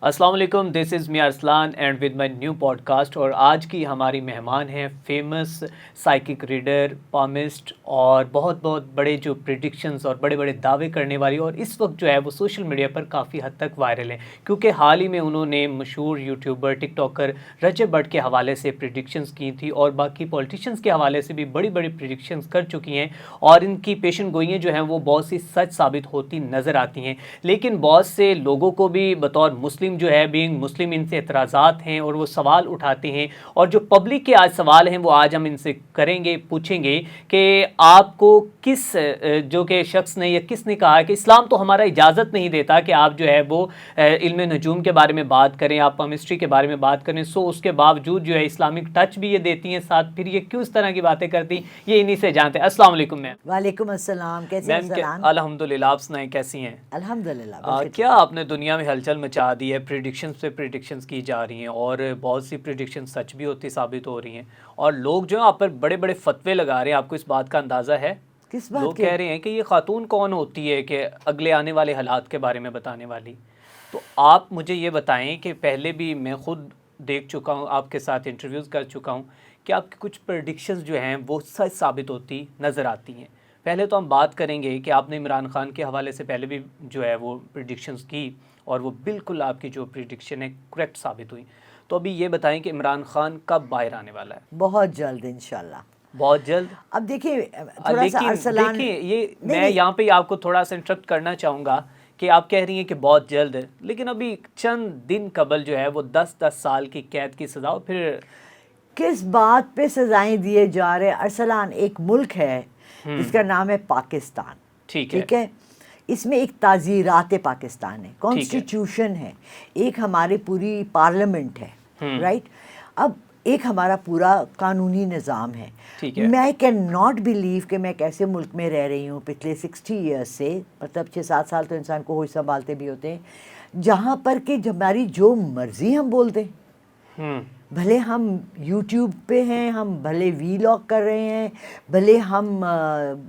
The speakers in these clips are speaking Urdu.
السلام علیکم، this is me Arslan and with my new podcast. اور آج کی ہماری مہمان ہیں فیمس سائیکک ریڈر، پامسٹ اور بہت بڑے جو پریڈکشنز اور بڑے بڑے دعوے کرنے والی، اور اس وقت جو ہے وہ سوشل میڈیا پر کافی حد تک وائرل ہیں کیونکہ حال ہی میں انہوں نے مشہور YouTuber TikToker Rajab Butt کے حوالے سے پریڈکشنز کی تھی اور باقی پولیٹیشنز کے حوالے سے بھی بڑی پریڈکشنز کر چکی ہیں، اور ان کی پیشن گوئیاں جو ہیں وہ بہت سی سچ ثابت ہوتی نظر آتی ہیں. لیکن بہت سے لوگوں کو بھی بطور مسلم جو ہے بینگ مسلم ان سے اعتراضات ہیں اور وہ سوال اٹھاتے ہیں، اور جو پبلک کے آج سوال ہیں وہ آج ہم ان سے کریں گے، پوچھیں گے کہ آپ کو کس جو کہ شخص نے یا کس نے کہا کہ اسلام تو ہمارا اجازت نہیں دیتا کہ آپ جو ہے وہ علم نجوم کے بارے میں بات کریں، آپ پامسٹری کے بارے میں بات کریں، سو اس کے باوجود جو ہے اسلامک ٹچ بھی یہ دیتی ہیں ساتھ، پھر یہ کیوں اس طرح کی باتیں کرتی ہیں یہ انہی سے جانتے ہیں. السلام علیکم میم. وعلیکم السلام. کیسے ہیں میم؟ الحمدللہ، آپ سنائیں کیسی ہیں؟ الحمدللہ. کیا آپ نے دنیا میں ہلچل مچا دی ہے، پریڈکشنز پہ پریڈکشنز کی جا رہی ہیں اور بہت سی پریڈکشنز سچ بھی ہوتی ثابت ہو رہی ہیں، اور لوگ جو ہیں آپ پر بڑے بڑے فتوے لگا رہے ہیں. آپ کو اس بات کا اندازہ ہے؟ کس بات لوگ کہہ رہے ہیں کہ یہ خاتون کون ہوتی ہے کہ اگلے آنے والے حالات کے بارے میں بتانے والی. تو آپ مجھے یہ بتائیں کہ پہلے بھی میں خود دیکھ چکا ہوں، آپ کے ساتھ انٹرویوز کر چکا ہوں کہ آپ کی کچھ پریڈکشنز جو ہیں وہ سچ ثابت ہوتی نظر آتی ہیں. پہلے تو ہم بات کریں گے کہ آپ نے عمران خان کے حوالے سے پہلے بھی جو ہے وہ پریڈکشنز کی اور وہ بالکل آپ کی جو پریڈکشن ہے کریکٹ ثابت ہوئی. تو ابھی یہ بتائیں کہ عمران خان کب باہر آنے والا ہے؟ بہت جلد انشاءاللہ. بہت جلد. اب دیکھیے تھوڑا سا ارسلان، دیکھیں یہ میں یہاں پہ آپ کو تھوڑا سا انٹرپٹ کرنا چاہوں گا کہ آپ کہہ رہی ہیں کہ بہت جلد ہے، لیکن ابھی چند دن قبل جو ہے وہ 10 سال کی قید کی سزا، اور پھر کس بات پہ سزائیں دیے جا رہے ہیں؟ ارسلان، ایک ملک ہے جس کا نام ہے پاکستان، ٹھیک ہے. اس میں ایک تعزیرات پاکستان ہے، کانسٹیٹیوشن ہے، ایک ہماری پوری پارلیمنٹ ہے، رائٹ. اب ایک ہمارا پورا قانونی نظام ہے. میں کین ناٹ بلیو کہ میں ایک ایسے ملک میں رہ رہی ہوں پچھلے 60 ایئرس سے، مطلب 6-7 سال تو انسان کو ہوش سنبھالتے بھی ہوتے ہیں، جہاں پر کہ ہماری جو مرضی ہم بول دیں. بھلے ہم یوٹیوب پہ ہیں، ہم بھلے ویلاگ کر رہے ہیں، بھلے ہم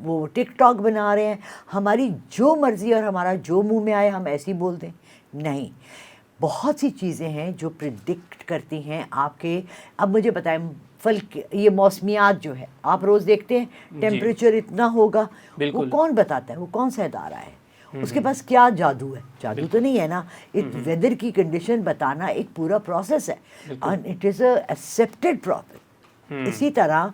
وہ ٹک ٹاک بنا رہے ہیں، ہماری جو مرضی اور ہمارا جو منہ میں آئے ہم ایسی بول دیں. نہیں، بہت سی چیزیں ہیں جو پریڈکٹ کرتی ہیں آپ کے. اب مجھے بتائیں، یہ موسمیات جو ہے آپ روز دیکھتے ہیں، ٹیمپریچر اتنا ہوگا، وہ کون بتاتا ہے؟ وہ کون سا ادارہ ہے؟ اس کے پاس کیا جادو ہے؟ جادو تو نہیں ہے نا. ویدر کی کنڈیشن بتانا ایک پورا پروسیس ہے، and it is a accepted process. اسی طرح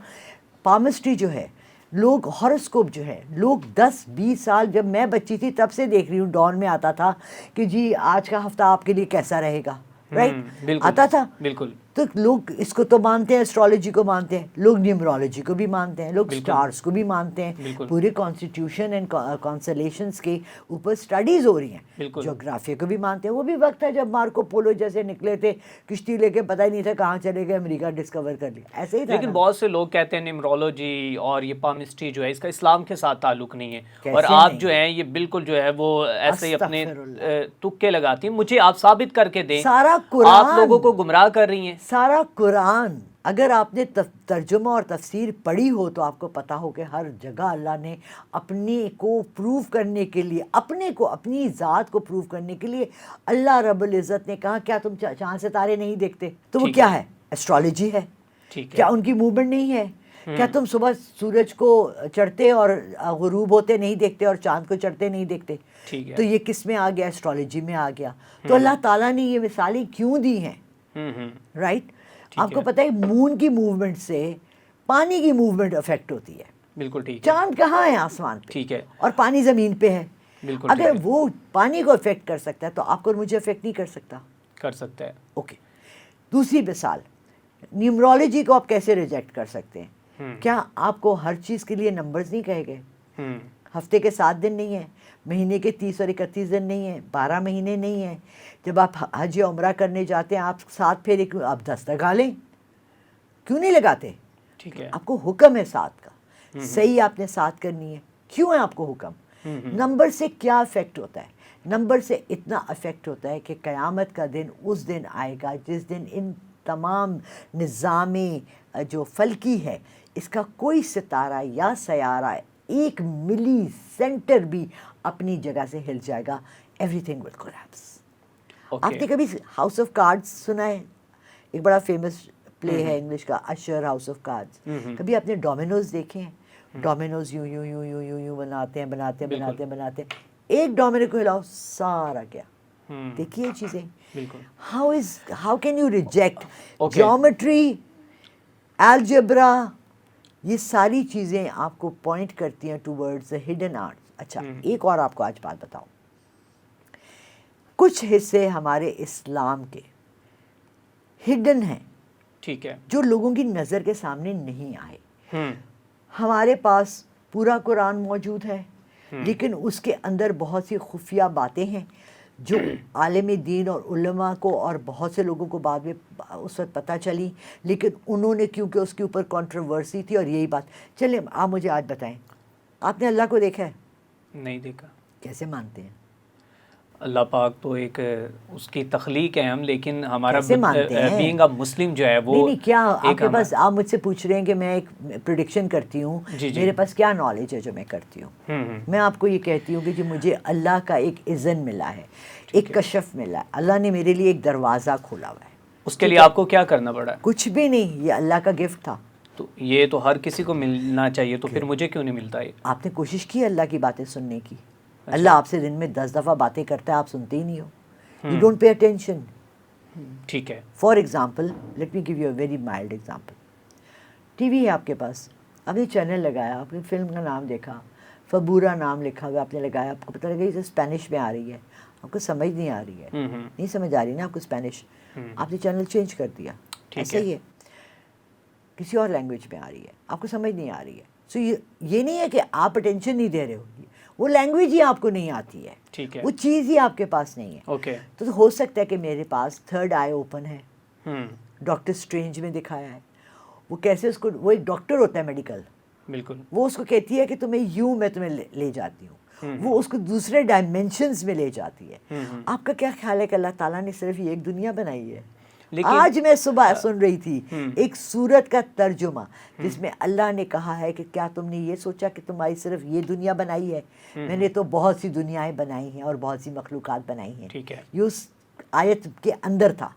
پامسٹری جو ہے، لوگ ہاروسکوپ جو ہے، لوگ 10-20 سال، جب میں بچی تھی تب سے دیکھ رہی ہوں، ڈان میں آتا تھا کہ جی آج کا ہفتہ آپ کے لیے کیسا رہے گا، رائٹ، آتا تھا. بالکل. تو لوگ اس کو تو مانتے ہیں، اسٹرالوجی کو مانتے ہیں، لوگ نیومرولوجی کو بھی مانتے ہیں، لوگ اسٹارس کو بھی مانتے ہیں. پورے کانسٹیٹیوشن اینڈ کانسلیشنس کے اوپر اسٹڈیز ہو رہی ہیں. جغرافیہ کو بھی مانتے ہیں. وہ بھی وقت ہے جب مارکو پولو جیسے نکلے تھے کشتی لے کے، پتہ ہی نہیں تھا کہاں چلے گئے، امریکہ ڈسکور کر لیا، ایسے ہی تھا. لیکن بہت سے لوگ کہتے ہیں نیومرولوجی اور یہ پامسٹری جو ہے اس کا اسلام کے ساتھ تعلق نہیں ہے، اور آپ جو ہیں یہ بالکل جو ہے وہ ایسے ہی اپنے تکے لگاتی ہیں. مجھے آپ ثابت کر کے دیں. سارا قرآن آپ لوگوں کو گمراہ کر رہی ہیں. سارا قرآن اگر آپ نے ترجمہ اور تفسیر پڑھی ہو تو آپ کو پتہ ہو کہ ہر جگہ اللہ نے اپنے کو پروو کرنے کے لیے، اپنے کو، اپنی ذات کو پروو کرنے کے لیے، اللہ رب العزت نے کہا کیا تم چاند ستارے نہیں دیکھتے؟ تو وہ کیا ہے؟ ایسٹرالوجی ہے. کیا ان کی موومنٹ نہیں ہے؟ کیا تم صبح سورج کو چڑھتے اور غروب ہوتے نہیں دیکھتے اور چاند کو چڑھتے نہیں دیکھتے؟ تو یہ کس میں آ گیا؟ ایسٹرالوجی میں آ گیا. تو اللہ تعالیٰ نے یہ مثالیں کیوں دی ہیں؟ رائٹ. آپ کو پتہ ہے مون کی موومنٹ سے پانی کی موومنٹ افیکٹ ہوتی ہے. بالکل ٹھیک. چاند کہاں ہے؟ آسمان پہ. ٹھیک ہے. اور پانی زمین پہ ہے. بالکل. اگر وہ پانی کو افیکٹ کر سکتا ہے تو آپ کو اور مجھے افیکٹ نہیں کر سکتا؟ کر سکتا ہے. اوکے. دوسری مثال، نیومرولوجی کو آپ کیسے ریجیکٹ کر سکتے ہیں؟ کیا آپ کو ہر چیز کے لیے نمبرز نہیں کہے گئے؟ ہفتے کے 7 دن نہیں ہیں، مہینے کے 30 اور 31 دن نہیں ہیں، 12 مہینے نہیں ہیں. جب آپ حج یا عمرہ کرنے جاتے ہیں آپ 7 پھیرے کیوں؟ آپ 10 لگا لیں، کیوں نہیں لگاتے؟ ٹھیک ہے. آپ کو حکم ہے 7 کا، صحیح آپ نے 7 کرنی ہے. کیوں ہے آپ کو حکم؟ نمبر سے کیا افیکٹ ہوتا ہے؟ نمبر سے اتنا افیکٹ ہوتا ہے کہ قیامت کا دن اس دن آئے گا جس دن ان تمام نظام جو فلکی ہے اس کا کوئی ستارہ یا سیارہ 1 ملی سینٹر بھی اپنی جگہ سے ہل جائے گا. Everything will collapse. آپ نے کبھی ہاؤس آف کارڈز سنا ہے؟ ایک بڑا فیمس پلے ہے انگلش کا، اشر ہاؤس آف کارڈز. کبھی آپ نے ڈومینوز دیکھے ہیں؟ ڈومینوز یوں یوں یوں یوں یوں یوں بناتے ہیں بناتے ہیں بناتے ہیں بناتے ہیں، ایک ڈومینو کو ہلاؤ سارا کیا. دیکھیے چیزیں، how can you reject geometry, algebra, یہ ساری چیزیں آپ کو پوائنٹ کرتی ہیں ٹوورڈز اے ہڈن آرٹ. اچھا ایک اور آپ کو آج بات بتاؤں، کچھ حصے ہمارے اسلام کے ہڈن ہیں، ٹھیک ہے، جو لوگوں کی نظر کے سامنے نہیں آئے. ہمارے پاس پورا قرآن موجود ہے، لیکن اس کے اندر بہت سی خفیہ باتیں ہیں جو عالم دین اور علماء کو اور بہت سے لوگوں کو بعد میں اس وقت پتہ چلی، لیکن انہوں نے کیونکہ اس کے اوپر کنٹروورسی تھی اور یہی بات. چلیں آپ مجھے آج بتائیں، آپ نے اللہ کو دیکھا ہے؟ نہیں دیکھا. کیسے مانتے ہیں؟ اللہ پاک تو ایک اس کی تخلیق ہے ہم، لیکن ہمارا کیسے مانتے ہیں؟ بینگ اے مسلم جو ہے وہ نہیں کیا آپ کے پاس، آپ مجھ سے پوچھ رہے ہیں کہ میں ایک پریڈکشن کرتی ہوں، میرے پاس کیا نالج ہے جو میں کرتی ہوں. میں آپ کو یہ کہتی ہوں کہ جو مجھے اللہ کا ایک اذن ملا ہے، ایک کشف ملا ہے، اللہ نے میرے لیے ایک دروازہ کھولا ہوا ہے. اس کے لیے آپ کو کیا کرنا پڑا ہے؟ کچھ بھی نہیں، یہ اللہ کا گفٹ تھا. تو یہ تو ہر کسی کو ملنا چاہیے، تو پھر مجھے کیوں نہیں ملتا یہ؟ آپ نے کوشش کی اللہ کی باتیں سننے کی؟ اللہ آپ سے دن میں 10 دفعہ باتیں کرتا ہے، آپ سنتے ہی نہیں ہو. You don't pay attention. ٹھیک ہے. For example, let me give you a very mild example. TV ہے آپ کے پاس، آپ نے چینل لگایا، آپ نے فلم کا نام دیکھا، فبورا نام لکھا ہوا آپ نے لگایا، آپ کو پتہ لگا یہ اسپینش میں آ رہی ہے، آپ کو سمجھ نہیں آ رہی ہے، نہیں سمجھ آ رہی نا آپ کو اسپینش، آپ نے چینل چینج کر دیا. ایسا ہی ہے، کسی اور لینگویج میں آ رہی ہے، آپ کو سمجھ نہیں آ رہی ہے. سو یہ نہیں ہے کہ آپ اٹینشن نہیں دے رہے ہو، وہ لینگویج ہی آپ کو نہیں آتی ہے، ٹھیک ہے، وہ چیز ہی آپ کے پاس نہیں ہے. اوکے. تو ہو سکتا ہے کہ میرے پاس تھرڈ آئی اوپن ہے، ڈاکٹر اسٹرینج میں دکھایا ہے. وہ کیسے اس کو، وہ ایک ڈاکٹر ہوتا ہے میڈیکل، بالکل، وہ اس کو کہتی ہے کہ تمہیں یوں میں تمہیں لے جاتی ہوں، وہ اس کو دوسرے ڈائمینشنز میں لے جاتی ہے. آپ کا کیا خیال ہے کہ اللہ تعالیٰ نے صرف یہ ایک دنیا بنائی ہے؟ آج میں صبح سن رہی تھی ایک سورت کا ترجمہ جس میں اللہ نے کہا ہے کہ کیا تم نے یہ سوچا کہ تمہاری صرف یہ دنیا بنائی ہے؟ میں نے تو بہت سی دنیایں بنائی ہیں اور بہت سی مخلوقات بنائی ہیں. ٹھیک ہے، یہ اس آیت کے اندر تھا.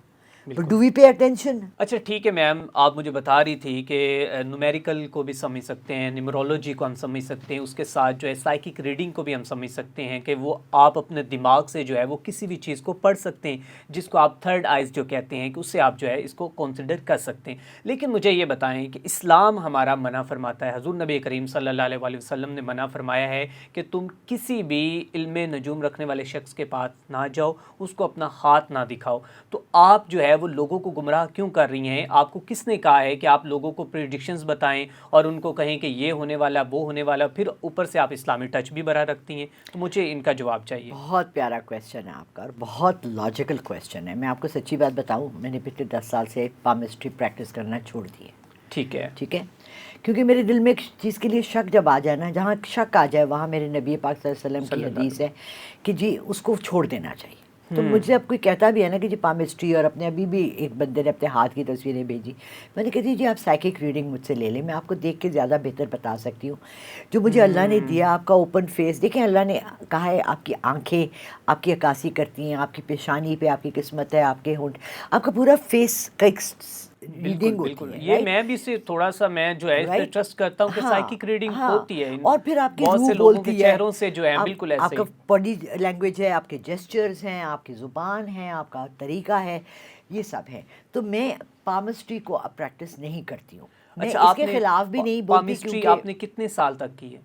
Do we pay attention? اچھا ٹھیک ہے میم، آپ مجھے بتا رہی تھی کہ نومیریکل کو بھی سمجھ سکتے ہیں، نیمرولوجی کو ہم سمجھ سکتے ہیں، اس کے ساتھ جو ہے سائیکک ریڈنگ کو بھی ہم سمجھ سکتے ہیں کہ وہ آپ اپنے دماغ سے جو ہے وہ کسی بھی چیز کو پڑھ سکتے ہیں، جس کو آپ تھرڈ آئیز جو کہتے ہیں کہ اس سے آپ جو ہے اس کو کنسیڈر کر سکتے ہیں. لیکن مجھے یہ بتائیں کہ اسلام ہمارا منع فرماتا ہے، حضور نبی کریم صلی اللہ علیہ وآلہ وسلم نے منع فرمایا ہے کہ تم کسی بھی علم نجوم رکھنے والے شخص کے پاس نہ جاؤ، اس کو اپنا ہاتھ نہ دکھاؤ. تو آپ جو ہے وہ لوگوں کو گمراہ کیوں کر رہی ہیں؟ آپ کو کس نے کہا ہے کہ آپ لوگوں کو پریڈکشنز بتائیں اور ان کو کہیں کہ یہ ہونے والا وہ ہونے والا، پھر اوپر سے آپ اسلامی ٹچ بھی برا رکھتی ہیں؟ تو مجھے ان کا جواب چاہیے. بہت پیارا کویسچن ہے آپ کا اور بہت لاجیکل کویسچن ہے. میں آپ کو سچی بات بتاؤں، میں نے پچھلے 10 سال سے پامسٹری پریکٹس کرنا چھوڑ دی ہے. ٹھیک ہے، ٹھیک ہے، کیونکہ میرے دل میں ایک چیز کے لیے شک جب آ جائے نا، جہاں شک آ جائے وہاں میرے نبی پاک صلی اللہ علیہ وسلم کی حدیث ہے کہ جی اس کو چھوڑ دینا چاہیے. تو مجھ سے اب کوئی کہتا بھی ہے نا کہ جی پامسٹری، اور اپنے ابھی بھی ایک بندے نے اپنے ہاتھ کی تصویریں بھیجی، میں نے کہتی جی آپ سائیکک ریڈنگ مجھ سے لے لیں، میں آپ کو دیکھ کے زیادہ بہتر بتا سکتی ہوں. جو مجھے اللہ نے دیا، آپ کا اوپن فیس دیکھیں، اللہ نے کہا ہے آپ کی آنکھیں آپ کی عکاسی کرتی ہیں، آپ کی پیشانی پہ آپ کی قسمت ہے، آپ کے ہونٹ، آپ کا پورا فیس کا ایک ریڈنگ ہوتی ہے. یہ میں بھی سے تھوڑا سا میں جو ہے اس پہ ٹرسٹ کرتا ہوں کہ سائیکک ریڈنگ ہوتی ہے، اور پھر آپ کی بہت سے روح لوگوں کے بولتی ہے، چہروں سے جو ہے بالکل ایسے آپ کا باڈی لینگویج ہے، آپ کے جیسچرز ہیں، آپ کی زبان ہے، آپ کا طریقہ ہے، یہ سب ہے. تو میں پامسٹری کو اب پریکٹس نہیں کرتی ہوں، میں اس کے خلاف بھی نہیں بولتی. کیونکہ آپ نے کتنے سال تک کی ہے؟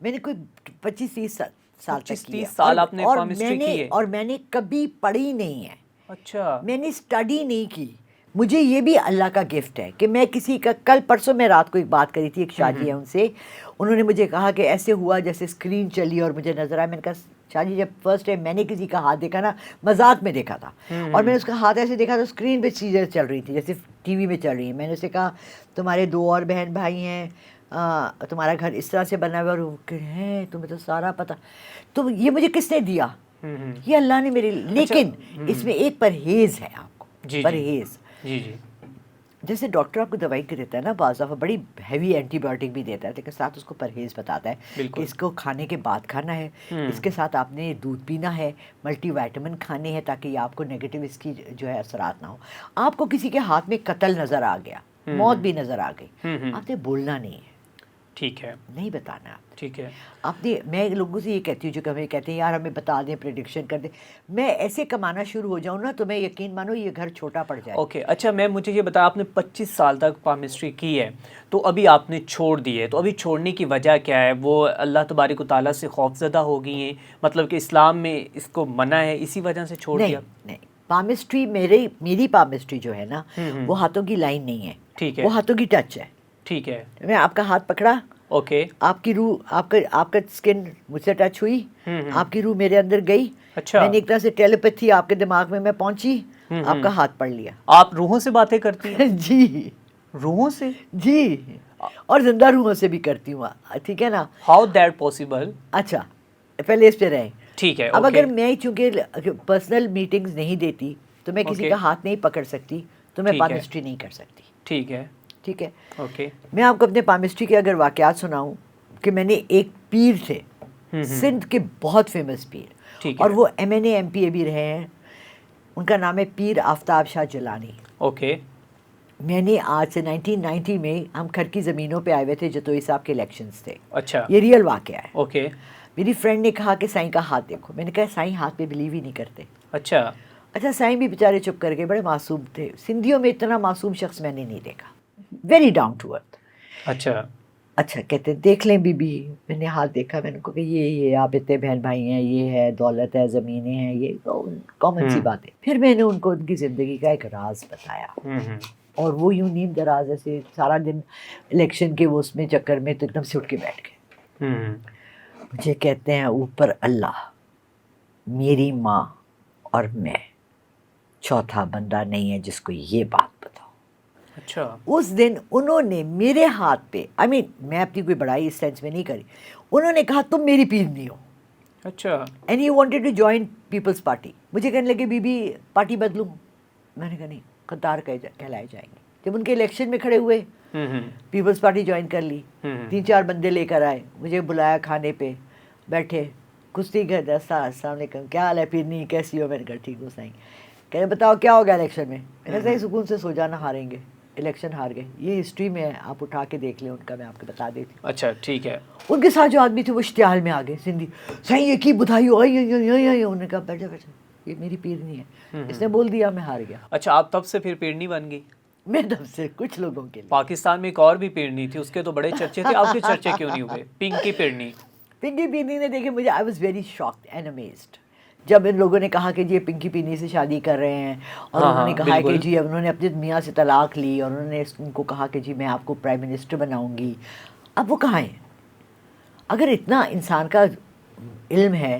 میں نے کوئی 25-30 سال تک کی ہے. 25-30 سال آپ نے پامسٹری کی ہے؟ اور میں نے کبھی پڑھی نہیں ہے. اچھا، میں نے اسٹڈی نہیں کی. مجھے یہ بھی اللہ کا گفٹ ہے کہ میں کسی کا، کل پرسوں میں رات کو ایک بات کری تھی، ایک شاہ جی ہے ان سے، انہوں نے مجھے کہا کہ ایسے ہوا جیسے اسکرین چلی اور مجھے نظر آیا. میں نے کہا شاہ جی جب فرسٹ ٹائم میں نے کسی کا ہاتھ دیکھا نا، مذاق میں دیکھا تھا، اور میں نے اس کا ہاتھ ایسے دیکھا تو اسکرین پہ چیزیں چل رہی تھی جیسے ٹی وی میں چل رہی ہیں. میں نے اسے کہا تمہارے 2 اور بہن بھائی ہیں، تمہارا گھر اس طرح سے بنا ہوا اور ہیں، تمہیں تو سارا پتہ. تو یہ مجھے کس نے دیا؟ یہ اللہ نے میرے. لیکن اس میں ایک پرہیز ہے آپ کو، پرہیز. جی جی، جیسے ڈاکٹر آپ کو دوائی کے دیتا ہے نا، بعض دفعہ بڑی ہیوی اینٹی بایوٹک بھی دیتا ہے، لیکن ساتھ اس کو پرہیز بتاتا ہے کہ اس کو کھانے کے بعد کھانا ہے، اس کے ساتھ آپ نے دودھ پینا ہے، ملٹی وائٹامن کھانے ہیں تاکہ آپ کو نیگیٹو اس کی جو ہے اثرات نہ ہو. آپ کو کسی کے ہاتھ میں قتل نظر آ گیا، موت بھی نظر آ گئی، آپ نے بولنا نہیں ہے. ٹھیک ہے. نہیں بتانا آپ. ٹھیک ہے. آپ نے، میں لوگوں سے یہ کہتی ہوں جو کہ ہمیں کہتے ہیں یار ہمیں بتا دیں، پریڈکشن کر دیں، میں ایسے کمانا شروع ہو جاؤں نا تو میں یقین مانو یہ گھر چھوٹا پڑ جائے. اوکے. اچھا مجھے یہ بتا، آپ نے 25 سال تک پامسٹری کی ہے تو ابھی آپ نے چھوڑ دی ہے، تو ابھی چھوڑنے کی وجہ کیا ہے؟ وہ اللہ تبارک و تعالیٰ سے خوف زدہ ہو گئی ہیں، مطلب کہ اسلام میں اس کو منع ہے، اسی وجہ سے چھوڑ دیا؟ نہیں، پامسٹری میری پامسٹری جو ہے نا وہ ہاتھوں کی لائن نہیں ہے. ٹھیک ہے. وہ ہاتھوں کی ٹچ ہے. ٹھیک ہے. میں آپ کا ہاتھ پکڑا، اوکے، آپ کی روح، آپ کا اسکن مجھ سے ٹچ ہوئی، آپ کی روح میرے اندر گئی. اچھا. میں نے ایک طرح سے ٹیلیپیتھی آپ کے دماغ میں پہنچی، آپ کا ہاتھ پڑھ لیا. آپ روحوں سے باتیں کرتی ہیں؟ جی. روحوں سے؟ جی، اور زندہ روحوں سے بھی کرتی ہوں. ٹھیک ہے نا. How that possible? اچھا پہلے اس پہ رہیں. ٹھیک ہے. اب اگر میں چونکہ پرسنل میٹنگز نہیں دیتی تو میں کسی کا ہاتھ نہیں پکڑ سکتی، تو میں پامسٹری نہیں کر سکتی. ٹھیک ہے. ٹھیک ہے. اوکے. میں آپ کو اپنے پامسٹری کے اگر واقعات سناؤں کہ میں نے ایک پیر تھے سندھ کے بہت فیمس پیر، اور وہ MNA MPA بھی رہے ہیں، ان کا نام ہے پیر آفتاب شاہ جیلانی. اوکے. میں نے آج سے 1990 میں ہم کھر کی زمینوں پہ آئے ہوئے تھے، جتوئی صاحب کے الیکشنز تھے. اچھا. یہ ریئل واقعہ ہے. اوکے. میری فرینڈ نے کہا کہ سائیں کا ہاتھ دیکھو. میں نے کہا سائیں ہاتھ پہ بلیو ہی نہیں کرتے. اچھا. سائیں بھی بیچارے چپ کر گئے، بڑے معصوم تھے. سندھیوں میں اتنا معصوم شخص میں نے نہیں دیکھا. Very down to earth. اچھا کہتے دیکھ لیں بی بی. میں نے ہاتھ دیکھا، میں نے کہا کہ یہ آپ اتنے بہن بھائی ہیں، یہ ہے دولت ہے، زمینیں ہیں، یہ کامن سی بات ہے. پھر میں نے ان کو ان کی زندگی کا ایک راز بتایا، اور وہ یوں نیم دراز ایسے سارا دن الیکشن کے وہ اس میں چکر میں تو ایک دم سے اٹھ کے بیٹھ گئے. مجھے کہتے ہیں اوپر اللہ، میری ماں اور میں، چوتھا بندہ نہیں ہے جس کو یہ بات بتاؤ. اچھا. اس دن انہوں نے میرے ہاتھ پہ، میں اپنی کوئی بڑائی اس سینس میں نہیں کری، انہوں نے کہا تم میری پیر نہیں ہو. اچھا. And he wanted to join Peoples Party. مجھے کہنے لگے بی بی پارٹی بدلوں. میں نے کہا نہیں، غدار کہلائے جائیں گے. جب ان کے الیکشن میں کھڑے ہوئے، پیپلز پارٹی جوائن کر لی. 3-4 بندے لے کر آئے، مجھے بلایا کھانے پہ، بیٹھے کشتی کے. السلام علیکم، کیا حال ہے پیرنی، کیسی ہو؟ میں نے کہا ٹھیک ہوں سائیں. کہہ بتاؤ کیا ہو گیا الیکشن میں؟ میں نے کہا سکون سے سو جانا، ہاریں گے، الیکشن ہار گئے. یہ ہسٹری میں ہے، آپ اٹھا کے دیکھ لیں ان کا، میں آپ کو بتا دیتی ہوں. اچھا ٹھیک ہے. ان کے ساتھ جو آدمی تھے وہ اشتعال میں آ گئے، سندھی سائیں یہ کی بدھائی ہو گئی. انہوں نے کہا بیٹھے بیٹھے، یہ میری پیرنی ہے، اس نے بول دیا، میں ہار گیا. اچھا، آپ تب سے پھر پیرنی بن گئی؟ میں تب سے کچھ لوگوں کے لیے. پاکستان میں ایک اور بھی پیرنی تھی، اس کے تو بڑے چرچے تھے، آپ کے چرچے کیوں نہیں ہوئے؟ پنکی پیرنی. پنکی پیرنی نے دیکھے مجھے، I was very shocked and amazed جب ان لوگوں نے کہا کہ جی یہ پنکی پیرنی سے شادی کر رہے ہیں، اور انہوں نے کہا کہ جی انہوں نے اپنے میاں سے طلاق لی، اور انہوں نے ان کو کہا کہ جی میں آپ کو پرائم منسٹر بناؤں گی. اب وہ کہاں ہیں؟ اگر اتنا انسان کا علم ہے.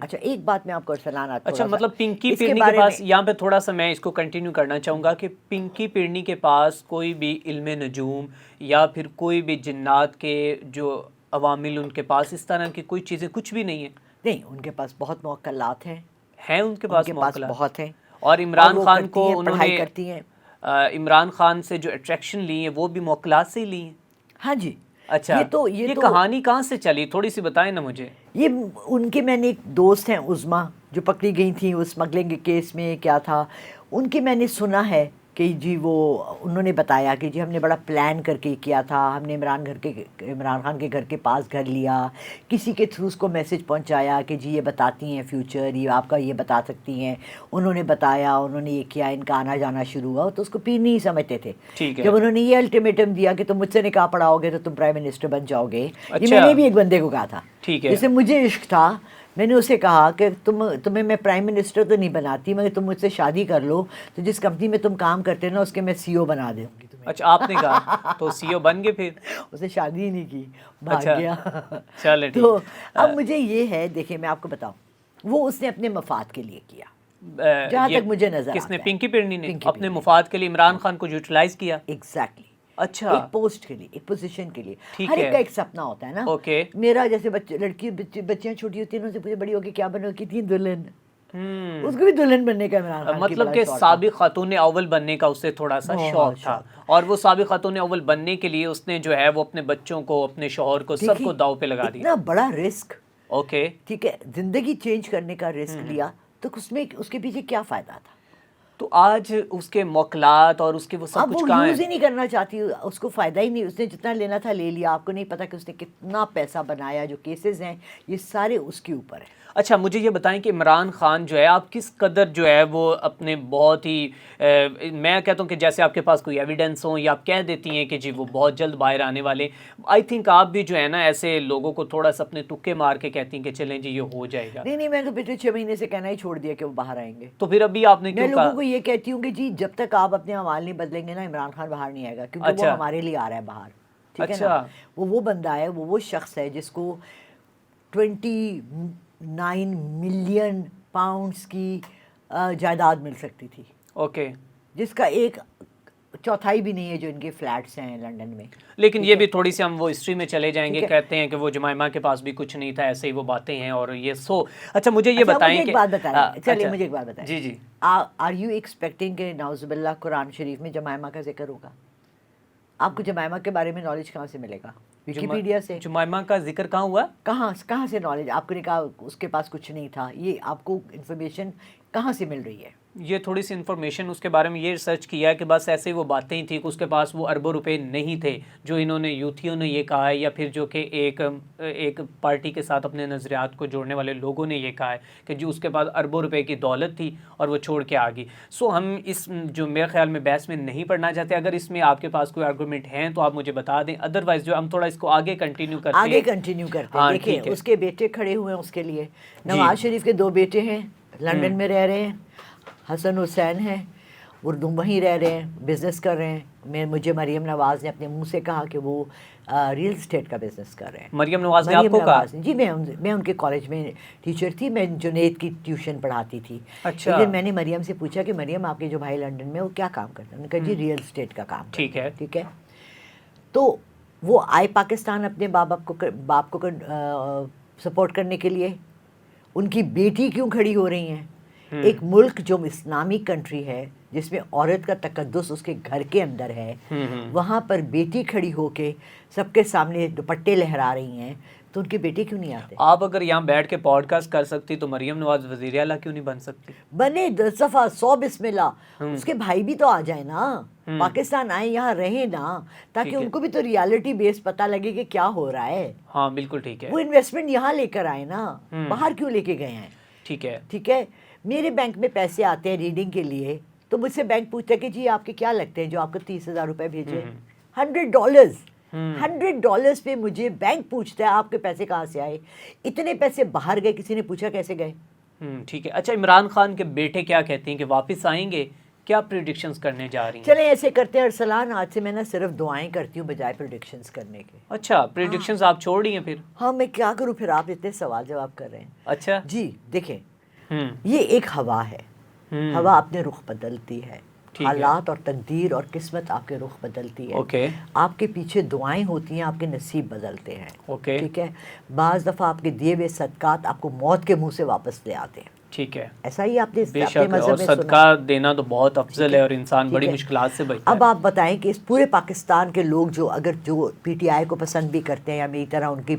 اچھا ایک بات میں آپ کو ارسلان، اچھا مطلب پنکی پیرنی کے پاس، یہاں پہ تھوڑا سا میں اس کو کنٹینیو کرنا چاہوں گا کہ پنکی پیرنی کے پاس کوئی بھی علم نجوم یا پھر کوئی بھی جنات کے جو عوامل، ان کے پاس اس طرح کی کوئی چیزیں کچھ بھی نہیں ہیں؟ نہیں، ان کے پاس بہت موکلات ہیں. ان کے پاس بہت ہیں. اور عمران خان کو انہوں نے کرتی ہیں. عمران خان سے جو اٹریکشن لی ہیں وہ بھی موکلات سے ہی لی ہیں؟ ہاں جی. اچھا، یہ کہانی کہاں سے چلی، تھوڑی سی بتائیں نا مجھے. یہ ان کے، میں نے ایک دوست ہیں عظما جو پکڑی گئی تھیں اس اسمگلنگ کے کیس میں، کیا تھا ان کے، میں نے سنا ہے کہ جی وہ انہوں نے بتایا کہ جی ہم نے بڑا پلان کر کے کیا تھا، ہم نے عمران خان کے گھر کے پاس گھر لیا، کسی کے تھرو اس کو میسج پہنچایا کہ جی یہ بتاتی ہیں فیوچر، یہ آپ کا یہ بتا سکتی ہیں. انہوں نے بتایا، انہوں نے یہ کیا، ان کا آنا جانا شروع ہوا. تو اس کو پیر نہیں سمجھتے تھے. جب انہوں نے یہ الٹیمیٹم دیا کہ تم مجھ سے نکاح پڑھاؤ گے تو تم پرائم منسٹر بن جاؤ گے، یہ میں نے بھی ایک بندے کو کہا تھا جسے مجھے عشق تھا. میں نے اسے کہا کہ تمہیں میں پرائم منسٹر تو نہیں بناتی، مگر تم مجھ سے شادی کر لو تو جس کمپنی میں تم کام کرتے نا اس کے میں CEO بنا دوں گی تمہیں. اچھا، آپ نے کہا تو CEO بن گئے پھر؟ اسے شادی ہی نہیں کی، بھاگ گیا. تو اب مجھے یہ ہے، دیکھیں میں آپ کو بتاؤں، وہ اس نے اپنے مفاد کے لیے کیا، جہاں تک مجھے نظر کس نے؟ پنکی پیرنی نے اپنے مفاد کے لیے عمران خان کو یوٹیلائز کیا. ایگزیکٹلی. اچھا، ایک پوسٹ کے لیے، ایک پوزیشن کے لیے. ہر ایک کا ایک سپنا ہوتا ہے نا. اوکے. میرا جیسے لڑکی بچیاں چھوٹی ہوتی ہیں ان سے پوچھے بڑی ہو کے کیا بنو گی؟ تھی دلہن. اس کو بھی دلہن بننے کا عمران خان مطلب کہ سابق خاتون اول بننے کا اسے تھوڑا سا شوق تھا، اور وہ سابق خاتون اول بننے کے لیے اس نے جو ہے وہ اپنے بچوں کو، اپنے شوہر کو، سب کو داؤ پہ لگا دیا. اتنا بڑا رسک، اوکے ٹھیک ہے، زندگی چینج کرنے کا رسک لیا، تو اس میں اس کے پیچھے کیا فائدہ تھا؟ تو آج اس کے موکلات اور اس کے وہ سب کچھ کہاں ہیں؟ یوز ہی نہیں کرنا چاہتی، اس کو فائدہ ہی نہیں، اس نے جتنا لینا تھا لے لیا. آپ کو نہیں پتا کہ اس نے کتنا پیسہ بنایا. جو کیسز ہیں یہ سارے اس کے اوپر ہیں. اچھا مجھے یہ بتائیں کہ عمران خان جو ہے آپ کس قدر جو ہے وہ اپنے بہت ہی میں کہتا ہوں کہ جیسے آپ کے پاس کوئی ایویڈنس ہو یا آپ کہہ دیتی ہیں کہ جی وہ بہت جلد باہر آنے والے، آئی تھنک آپ بھی جو ہے نا ایسے لوگوں کو تھوڑا سا اپنے تکے مار کے کہتی ہیں کہ چلیں جی یہ ہو جائے گا. نہیں میں تو پچھلے 6 مہینے سے کہنا ہی چھوڑ دیا کہ وہ باہر آئیں گے. تو پھر ابھی آپ نے کیوں کہا؟ میں لوگوں کو یہ کہتی ہوں کہ جی جب تک آپ اپنے اعمال نہیں بدلیں گے نا عمران خان باہر نہیں آئے گا، کیونکہ وہ ہمارے لیے آ رہا ہے باہر. ٹھیک ہے نا، وہ بندہ ہے، وہ شخص ہے جس کو 29 ملین پاؤنڈز کی جائیداد مل سکتی تھی. اوکے. جس کا ایک چوتھائی بھی نہیں ہے جو ان کے فلیٹس ہیں لنڈن میں. لیکن یہ بھی تھوڑی سی ہم وہ ہسٹری میں چلے جائیں گے، کہتے ہیں کہ وہ جمائمہ کے پاس بھی کچھ نہیں تھا، ایسے ہی وہ باتیں ہیں اور یہ سو. اچھا مجھے یہ بتائیں کہ چلیے مجھے ایک بات بتائیں. جی جی. آر یو ایکسپیکٹنگ کہ نعوذ باللہ قرآن شریف میں جمائمہ کا ذکر ہوگا؟ آپ کو جمائمہ کے بارے میں نالج کہاں سے ملے گا؟ ویکیپیڈیا سے. جمائمہ کا ذکر کہاں ہوا؟ کہاں سے نالج؟ آپ کو نے کہا اس کے پاس کچھ نہیں تھا، یہ آپ کو انفارمیشن کہاں سے مل رہی ہے؟ یہ تھوڑی سی انفارمیشن اس کے بارے میں یہ ریسرچ کیا ہے کہ بس ایسے ہی وہ باتیں ہی تھیں کہ اس کے پاس وہ اربوں روپے نہیں تھے جو انہوں نے یوتھیوں نے یہ کہا ہے، یا پھر جو کہ ایک پارٹی کے ساتھ اپنے نظریات کو جوڑنے والے لوگوں نے یہ کہا ہے کہ جو اس کے پاس اربوں روپے کی دولت تھی اور وہ چھوڑ کے آ گئی. سو ہم اس جو میرے خیال میں بحث میں نہیں پڑھنا چاہتے. اگر اس میں آپ کے پاس کوئی آرگومنٹ ہیں تو آپ مجھے بتا دیں، ادروائز جو ہم تھوڑا اس کو آگے کنٹینیو کرتے ہیں. دیکھیں اس کے بیٹے کھڑے ہوئے ہیں اس کے لیے. نواز شریف کے 2 بیٹے ہیں، لنڈن میں رہ رہے ہیں. حسن حسین ہیں، اردو وہیں رہ رہے ہیں، بزنس کر رہے ہیں. مجھے مریم نواز نے اپنے منہ سے کہا کہ وہ ریل اسٹیٹ کا بزنس کر رہے ہیں. مریم نواز نے آپ کو کہا؟ جی میں ان کے کالج میں ٹیچر تھی، میں جنید کی ٹیوشن پڑھاتی تھی. اچھا. لیکن میں نے مریم سے پوچھا کہ مریم آپ کے جو بھائی لنڈن میں وہ کیا کام کرتے ہیں؟ انہوں نے کہا جی ریل اسٹیٹ کا کام. ٹھیک ہے. تو وہ آئے پاکستان اپنے باپ کو سپورٹ کرنے کے لیے. ان کی بیٹی کیوں کھڑی ہو رہی ہیں؟ ایک ملک جو اسلامی کنٹری ہے جس میں عورت کا تقدس اس کے گھر کے اندر ہے، وہاں پر بیٹی کھڑی ہو کے سب کے سامنے دوپٹے لہرا رہی ہیں، تو ان کے بیٹے کیوں نہیں آتے؟ آپ اگر یہاں بیٹھ کے پوڈ کاسٹ کر سکتی تو مریم نواز وزیر اعلیٰ کیوں نہیں بن سکتی؟ بنے 10 دفعہ 100 بسم اللہ. اس کے بھائی بھی تو آ جائیں نا، پاکستان آئیں، یہاں رہیں نا، تاکہ ان کو بھی تو ریالٹی بیس پتہ لگے کہ کیا ہو رہا ہے. ہاں بالکل ٹھیک ہے. وہ انویسٹمنٹ یہاں لے کر آئے نا، باہر کیوں لے کے گئے ہیں؟ ٹھیک ہے. میرے بینک میں پیسے آتے ہیں ریڈنگ کے لیے، تو مجھ سے بینک پوچھتا ہے کہ جی آپ کے کیا لگتے ہیں جو آپ کو 30,000 روپے بھیجے. $100 پہ مجھے بینک پوچھتا ہے آپ کے پیسے کہاں سے آئے. اتنے پیسے باہر گئے، کسی نے پوچھا کیسے گئے؟ ٹھیک ہے. اچھا عمران خان کے بیٹے کیا کہتے ہیں کہ واپس آئیں گے؟ کیا پریڈکشنز کرنے جا رہی ہیں؟ چلیں ایسے کرتے ہیں ارسلان، آج سے میں نا صرف دعائیں کرتی ہوں بجائے پریڈکشنز کرنے کے. اچھا پریڈکشنز آپ چھوڑ رہی ہیں پھر؟ ہاں میں کیا کروں پھر، آپ اتنے سوال جواب کر رہے ہیں. اچھا جی دیکھیں، یہ ایک ہوا ہے، ہوا اپنے رخ بدلتی ہے، حالات اور تقدیر اور قسمت آپ کے رخ بدلتی ہے. آپ کے پیچھے دعائیں ہوتی ہیں، آپ کے نصیب بدلتے ہیں. ٹھیک ہے. بعض دفعہ آپ کے دیے ہوئے صدقات آپ کو موت کے منہ سے واپس لے آتے ہیں. ٹھیک ہے. ایسا ہی آپ نے بے شک، اور صدقہ دینا تو بہت افضل ہے اور انسان بڑی مشکلات سے بچتا ہے. اب آپ بتائیں کہ اس پورے پاکستان کے لوگ جو پی ٹی آئی کو پسند بھی کرتے ہیں یا میری طرح ان کی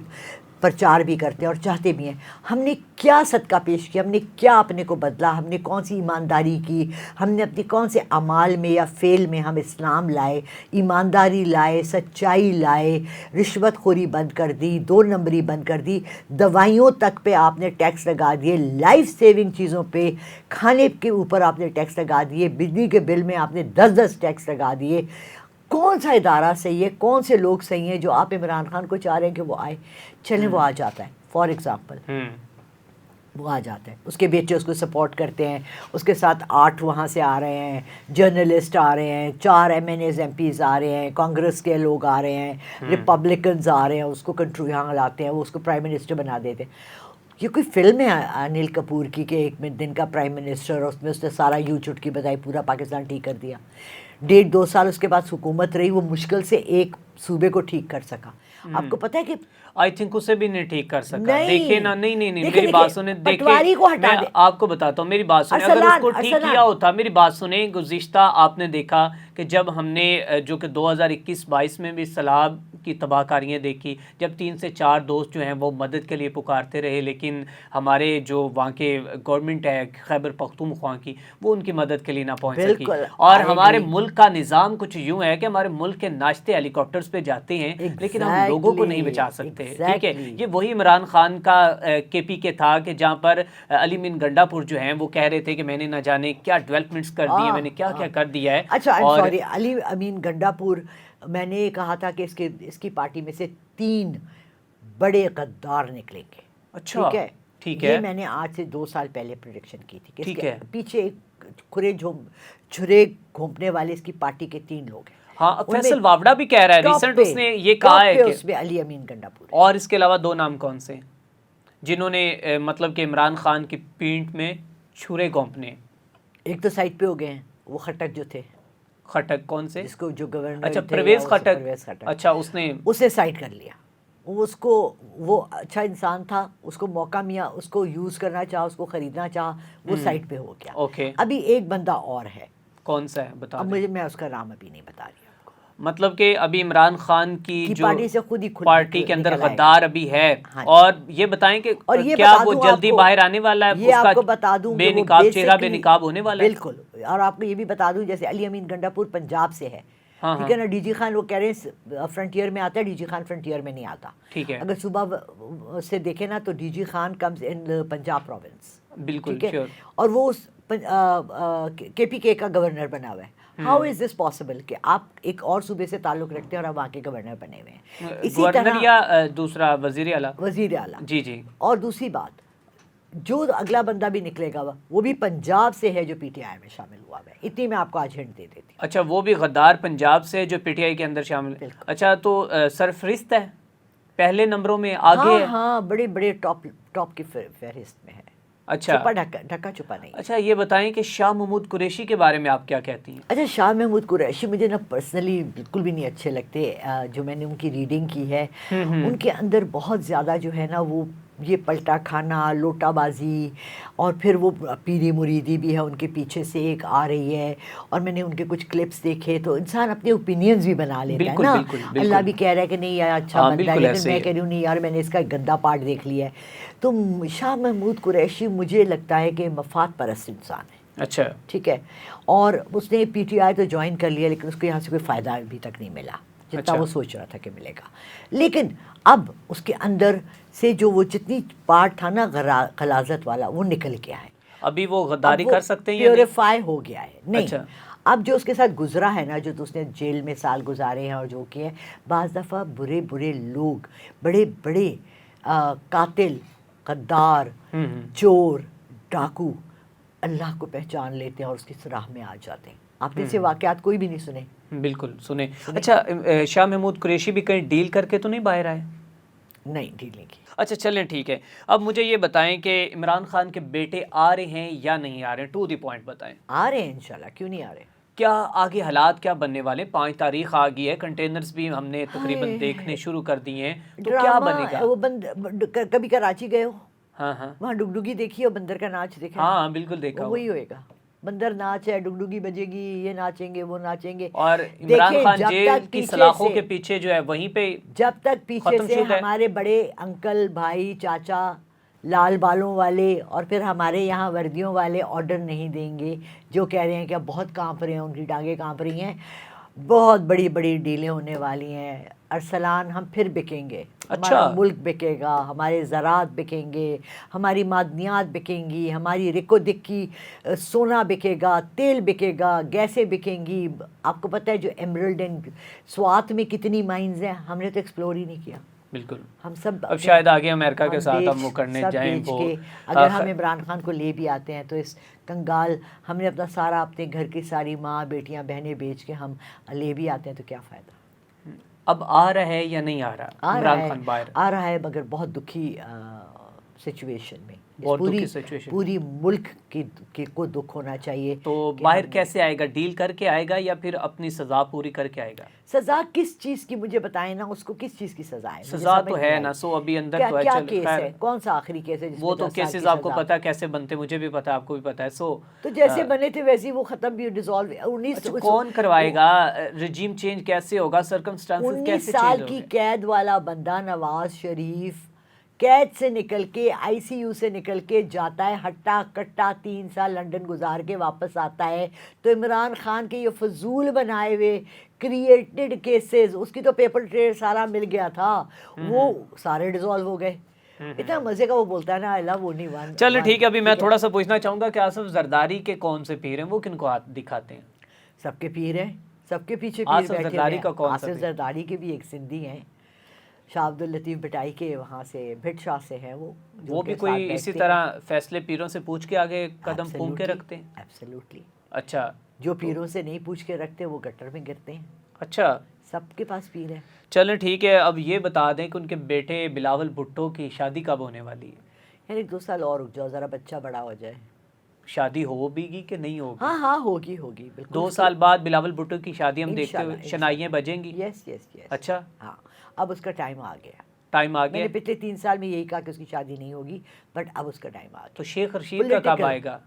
پرچار بھی کرتے ہیں اور چاہتے بھی ہیں، ہم نے کیا صدقہ پیش کیا؟ ہم نے کیا اپنے کو بدلا؟ ہم نے کون سی ایمانداری کی؟ ہم نے اپنی کون سے اعمال میں یا فعل میں ہم اسلام لائے، ایمانداری لائے، سچائی لائے، رشوت خوری بند کر دی، 2 نمبری بند کر دی، دوائیوں تک پہ آپ نے ٹیکس لگا دیے، لائف سیونگ چیزوں پہ، کھانے کے اوپر آپ نے ٹیکس لگا دیے، بجلی کے بل میں آپ نے 10 ٹیکس لگا دیے. کون سا ادارہ صحیح ہے؟ کون سے لوگ صحیح ہیں جو آپ عمران خان کو چاہ رہے ہیں کہ وہ آئے؟ چلیں وہ آ جاتا ہے، فار ایگزامپل وہ آ جاتا ہے، اس کے بیٹے اس کو سپورٹ کرتے ہیں، اس کے ساتھ 8 وہاں سے آ رہے ہیں، جرنلسٹ آ رہے ہیں، 4 MNAs MPs آ رہے ہیں، کانگریس کے لوگ آ رہے ہیں، ریپبلکنز آ رہے ہیں، اس کو کنٹرول یہاں لاتے ہیں، وہ اس کو پرائم منسٹر بنا دیتے ہیں. یہ کوئی فلم ہے انل کپور کی کہ 1 دن کا پرائم منسٹر، اور اس میں اس نے سارا یوں چٹ کی بجائے پورا پاکستان ٹھیک کر دیا. 1.5-2 سال اس کے بعد حکومت رہی، وہ مشکل سے ایک صوبے کو ٹھیک کر سکا. آپ کو پتہ ہے کہ آئی تھنک اسے بھی نہیں ٹھیک کر سکا. نہیں. دیکھیں نا, نہیں نہیں نہیں, دیکھیں میری بات سنیں. پٹواری کو ہٹا میں دیں. آپ کو بتاتا ہوں, میری بات سنیں. اگر اس کو ٹھیک کیا ہوتا, میری بات سنیں, گزشتہ آپ نے دیکھا کہ جب ہم نے جو کہ 2021-22 میں بھی سیلاب کی تباہ کاریاں دیکھی, جب 3 سے 4 دوست جو ہیں وہ مدد کے لیے پکارتے رہے, لیکن ہمارے جو وہاں کے گورنمنٹ ہے خیبر پختونخوا کی, وہ ان کی مدد کے لیے نہ پہنچ سکی. اور ہمارے ملک کا نظام کچھ یوں ہے کہ ہمارے ملک کے ناشتے ہیلی کاپٹرز پہ جاتے ہیں, لیکن ہم لوگوں کو نہیں بچا سکتے. ٹھیک ہے, یہ وہی عمران خان کا کے پی کے تھا کہ جہاں پر علی امین گنڈا پور جو ہیں وہ کہہ رہے تھے کہ میں نے نہ جانے کیا ڈیولپمنٹس کر دی ہیں, میں نے کیا کیا کر دیا ہے. اچھا سوری, علی امین گنڈا پور, میں نے کہا تھا کہ اس کی پارٹی میں سے 3 بڑے غدار نکلیں گے. اچھا ٹھیک ہے, یہ میں نے آج سے 2 سال پہلے پریڈکشن کی تھی کہ اس کے پیچھے ایک چھرے گھونپنے والے اس کی پارٹی کے 3 لوگ ہیں. ہاں, فیصل واوڈا بھی کہہ رہا ہے ریسنٹ, اس نے یہ کہا ہے کہ اس میں علی امین گنڈا پور. اور اس کے علاوہ 2 نام کون سے جنہوں نے مطلب کہ عمران خان کی پینٹ میں چھرے گھونپنے؟ ایک تو سائڈ پہ ہو گئے ہیں, وہ خٹک جو تھے. خٹک کون سے؟ جس کو جو گورنر, اچھا پرویز خٹک. اچھا, اسے سائڈ کر لیا. وہ اچھا انسان تھا, اس کو موقع ملا, اس کو یوز کرنا چاہا, اس کو خریدنا چاہا, وہ سائڈ پہ ہو گیا. اوکے, ابھی ایک بندہ اور ہے. کون سا ہے بتا؟ اب میں اس کا نام ابھی نہیں بتا رہی. مطلب کہ ابھی عمران خان کی جو پارٹی سے خود ہی پارٹی کے اندر غدار ابھی ہے. اور یہ بتائیں کہ کیا وہ جلدی باہر آنے والا ہے؟ یہ آپ کو بتا دوں, بے نقاب چہرہ بے نقاب ہونے والا ہے. بالکل. اور آپ کو یہ بھی بتا دوں, جیسے علی امین گنڈا پور پنجاب سے ہے, ٹھیک ہے نا. ڈی جی خان وہ کہہ رہے ہیں فرنٹیئر میں آتا ہے, ڈی جی خان فرنٹیئر میں نہیں آتا. ٹھیک ہے, اگر صوبہ سے دیکھیں نا تو D G Khan comes in Punjab province. بالکل, اور وہ کے پی کے کا گورنر بنا ہوا ہے. ہاؤ از دس پاسبل کہ آپ ایک اور صوبے سے تعلق رکھتے ہیں اور آپ وہاں کے گورنر بنے ہوئے ہیں؟ اسی طرح یا دوسرا وزیر اعلیٰ. جی. اور دوسری بات, جو اگلا بندہ بھی نکلے گا وہ بھی پنجاب سے ہے, جو پی ٹی آئی میں شامل ہوا ہے. اتنی میں آپ کو آج ہنٹ دے دیتی ہوں. اچھا, وہ بھی غدار پنجاب سے جو پی ٹی آئی کے اندر شامل ہے. اچھا, تو سرفہرست ہے, پہلے نمبروں میں آگے ہے. ہاں, بڑے ٹاپ کی فہرست میں ہے. اچھا, ڈھکا چھپا نہیں. اچھا, یہ بتائیں کہ شاہ محمود قریشی کے بارے میں آپ کیا کہتی ہیں؟ اچھا, شاہ محمود قریشی مجھے نا پرسنلی بالکل بھی نہیں اچھے لگتے. جو میں نے ان کی ریڈنگ کی ہے, ان کے اندر بہت زیادہ جو ہے نا وہ یہ پلٹا کھانا, لوٹا بازی, اور پھر وہ پیری مریدی بھی ہے ان کے پیچھے سے ایک آ رہی ہے. اور میں نے ان کے کچھ کلپس دیکھے تو انسان اپنے اوپینینز بھی بنا لیتا ہے نا. اللہ بھی کہہ رہا ہے کہ نہیں یار اچھا بندہ ہے, لیکن میں کہہ رہی ہوں نہیں یار, میں نے اس کا گندا پارٹ دیکھ لیا ہے. تو شاہ محمود قریشی مجھے لگتا ہے کہ مفاد پرست انسان ہے. اچھا, ٹھیک ہے, اور اس نے پی ٹی آئی تو جوائن کر لیا, لیکن اس کو یہاں سے کوئی فائدہ ابھی تک نہیں ملا جتنا وہ سوچ رہا تھا کہ ملے گا. لیکن اب اس کے اندر سے جو وہ جتنی پارٹ تھا نا غلاظت والا, وہ نکل گیا ہے. ابھی وہ غداری کر سکتے ہیں, پیوریفائی ہو گیا ہے. نہیں, اب جو اس کے ساتھ گزرا ہے نا, جو اس نے جیل میں سال گزارے ہیں اور جو کیا ہے, بعض دفعہ برے لوگ, بڑے قاتل, غدار, چور, ڈاکو اللہ کو پہچان لیتے ہیں اور اس کی راہ میں آ جاتے ہیں. آپ نے سے واقعات کوئی بھی نہیں سنے؟ بالکل سنے. اچھا, شاہ محمود قریشی بھی کہیں ڈیل کر کے تو نہیں باہر آئے؟ نہیں, ڈیل نہیں کی. اچھا چلیں ٹھیک ہے. اب مجھے یہ بتائیں کہ عمران خان کے بیٹے آ رہے ہیں یا نہیں آ رہے ہیں؟ ٹو دی پوائنٹ بتائیں. آ رہے ہیں انشاءاللہ, کیوں نہیں آ رہے. کیا آگے حالات کیا بننے والے؟ 5 تاریخ آ گئی ہے, کنٹینرز بھی ہم نے تقریباً دیکھنے شروع کر دیے ہیں, تو کیا بنے گا؟ وہ کبھی کراچی گئے ہو؟ ہاں, وہاں ڈگڈگی دیکھی اور بندر کا ناچ دیکھا؟ ہاں بالکل دیکھا. وہی ہوئے گا, بندر ناچ ہے, ڈگڈگی بجے گی, یہ ناچیں گے, وہ ناچیں گے. اور عمران خان جیل کی سلاخوں کے پیچھے جو ہے وہیں پہ جب تک پیچھے سے ہمارے بڑے انکل, بھائی, چاچا, لال بالوں والے اور پھر ہمارے یہاں وردیوں والے آرڈر نہیں دیں گے, جو کہہ رہے ہیں کہ اب بہت کانپ رہے ہیں, ان کی ٹانگیں کانپ رہی ہیں, بہت بڑی ڈیلیں ہونے والی ہیں. ارسلان, ہم پھر بکیں گے. ہمارا ملک بکے گا, ہمارے زراعت بکیں گے, ہماری معدنیات بکیں گی, ہماری رکو دکی سونا بکے گا, تیل بکے گا, گیسیں بکیں گی. آپ کو پتہ ہے جو ایمرلڈ اینڈ سوات میں کتنی مائنز ہیں, ہم نے تو ایکسپلور ہی نہیں کیا. بالکل, ہم سب اب شاید آگے امریکہ کے ساتھ ہم وہ کرنے جائیں. اگر ہم عمران خان کو لے بھی آتے ہیں تو اس کنگال, ہم نے اپنا سارا, اپنے گھر کی ساری ماں, بیٹیاں, بہنیں بیچ کے ہم لے بھی آتے ہیں تو کیا فائدہ. اب آ رہا ہے یا نہیں آ رہا عمران خان باہر؟ آ رہا ہے, مگر بہت دکھی سچویشن میں. پوری ملک کو دکھ ہونا چاہیے. تو باہر کیسے آئے گا؟ ڈیل کر کے آئے گا یا پھر اپنی سزا پوری کر کے آئے گا؟ سزا کس چیز کی مجھے بتائیں نا, اس کو کس چیز کی سزا ہے؟ سزا تو ہے نا, سو ابھی اندر تو ہے. کیا کیس ہے, کون سا آخری کیس ہے؟ وہ تو کیسز آپ کو پتا ہے کیسے بنتے, مجھے بھی پتا ہے, آپ کو بھی پتا ہے. سو تو جیسے بنے تھے ویسے وہ ختم بھی, ڈیزالو. کون کروائے گا؟ رجیم چینج کیسے ہوگا؟ سرکمسٹانسز کیسے چینج ہوگا؟ 19 سال کی قید والا بندہ نواز شریف قید سے نکل کے, آئی سی یو سے نکل کے جاتا ہے, ہٹا کٹا 3 سال لنڈن گزار کے واپس آتا ہے, تو عمران خان کے یہ فضول بنائے ہوئے کریٹڈ کیسز, اس کی تو پیپر ٹریل سارا مل گیا تھا, وہ سارے ڈیزالو ہو گئے. اتنا مزے کا وہ بولتا ہے نا, آئی لو اونلی ون. چلو ٹھیک ہے, ابھی میں تھوڑا سا پوچھنا چاہوں گا کہ آصف زرداری کے کون سے پیر ہیں, وہ کن کو دکھاتے ہیں؟ سب کے پیر ہیں, سب کے پیچھے آصف زرداری کا کون سا؟ آصف زرداری کے بھی ایک سندھی ہیں, شاہ عبد الطیف بٹائی کے وہاں سے بھٹ شاہ سے ہیں, وہ بھی کوئی اسی طرح فیصلے پیروں سے پوچھ کے آگے قدم پھونک کے رکھتے ہیں؟ ایبسلیوٹلی. اچھا, جو پیروں سے نہیں پوچھ کے رکھتے وہ گٹر میں گرتے ہیں. اچھا, سب کے پاس پیر ہے. چلیں ٹھیک ہے, اب یہ بتا دیں کہ ان کے بیٹے بلاول بھٹو کی شادی کب ہونے والی ہے؟ یعنی 2 سال اور رک جاؤ, ذرا بچہ بڑا ہو جائے. شادی ہو بھی گی کہ نہیں ہوگی؟ ہاں ہوگی بالکل. 2 سال بعد بلاول بھٹو کی شادی ہم دیکھتے ہوئے شنائیاں بجیں گی. یس. اچھا, ہاں, اب اس کا ٹائم آ گیا. میں نے پچھلے 3 سال میں یہی کہا کہ اس کی شادی نہیں ہوگی, بٹ اب اس کا ٹائم آ گیا. تو شیخ رشید کا کب آئے گا؟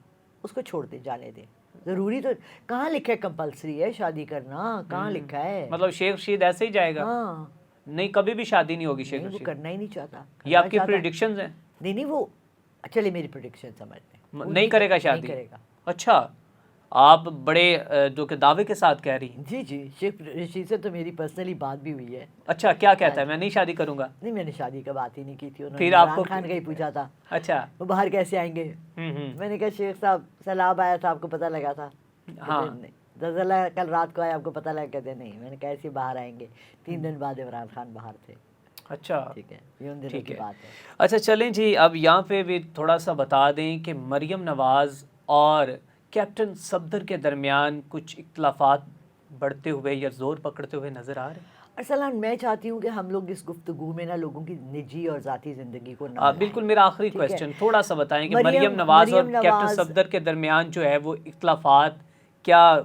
اس کو چھوڑ دیں, جانے دیں. ضروری تو کہاں لکھا ہے کمپلسری ہے شادی کرنا, کہاں لکھا ہے؟ مطلب شیخ رشید ایسے ہی جائے گا؟ ہاں, نہیں کبھی بھی شادی نہیں ہوگی شیخ رشید؟ وہ کرنا ہی نہیں چاہتا. یہ آپ کی پریڈکشنز ہیں؟ نہیں, وہ چلے میری پریڈکشن سمجھتے ہیں, نہیں کرے گا شادی. نہیں کرے گا. اچھا, آپ بڑے جو کہ دعوے کے ساتھ کہہ رہی ہیں. جی, شیخ رشید سے تو میری پرسنلی بات بھی ہوئی ہے. اچھا, کیا کہتا ہے؟ میں نہیں شادی کروں گا. نہیں, میں نے شادی کا بات ہی نہیں کی تھی. پھر آپ کو عمران خان کا ہی پوچھا تھا. اچھا, وہ باہر کیسے آئیں گے؟ میں نے کہا شیخ صاحب سیلاب آیا تھا, آپ کو پتہ لگا تھا؟ ہاں, زلزلہ کل رات کو آیا, آپ کو پتہ لگا؟ کہتے نہیں. میں نے کہا ایسے باہر آئیں گے. 3 دن بعد عمران خان باہر تھے. اچھا ٹھیک ہے, یہ ان دنوں کی بات ہے. اچھا چلیں جی, اب یہاں پہ بھی تھوڑا سا بتا دیں کہ مریم نواز اور کیپٹن صفدر کے درمیان کچھ اختلافات بڑھتے ہوئے یا زور پکڑتے ہوئے نظر آ رہے ہیں. ارسلان, میں چاہتی ہوں کہ ہم لوگ اس گفتگو میں نا لوگوں کی نجی اور ذاتی زندگی کو نہ بالکل. میرا آخری کویسچن تھوڑا سا بتائیں کہ مریم نواز اور کیپٹن صفدر کے درمیان جو ہے وہ اختلافات کیا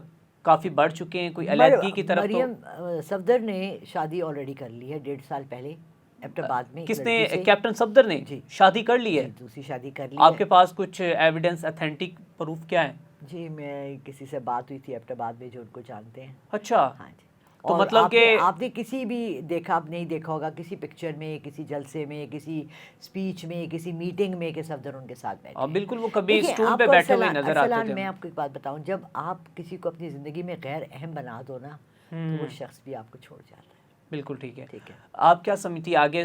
کافی بڑھ چکے ہیں, کوئی علیحدگی کی طرف؟ مریم صفدر نے شادی آلریڈی کر لی ہے 1.5 سال پہلے ایبٹ آباد میں. کس نے؟ کیپٹن صفدر نے شادی کر لی ہے؟ دوسری شادی کر لی. آپ کے پاس کچھ ایویڈنس اتھینٹک پروف کیا ہے؟ جی, میں کسی سے بات ہوئی تھی ایبٹ آباد میں جو ان کو جانتے ہیں. اچھا, ہاں جی. تو مطلب کہ آپ نے کسی بھی دیکھا, آپ نہیں دیکھا ہوگا کسی پکچر میں, کسی جلسے میں, کسی اسپیچ میں, کسی میٹنگ میں کہ صفدر ان کے ساتھ بیٹھے. بالکل, وہ کبھی اسٹول پہ بیٹھے ہوئے نظر آتے تھے. میں آپ کو ایک بات بتاؤں, جب آپ کسی کو اپنی زندگی میں غیر اہم بنا دو نا, تو وہ شخص بھی آپ کو چھوڑ جاتا ہے. بالکل ٹھیک ہے. آپ کیا سمجھتی آگے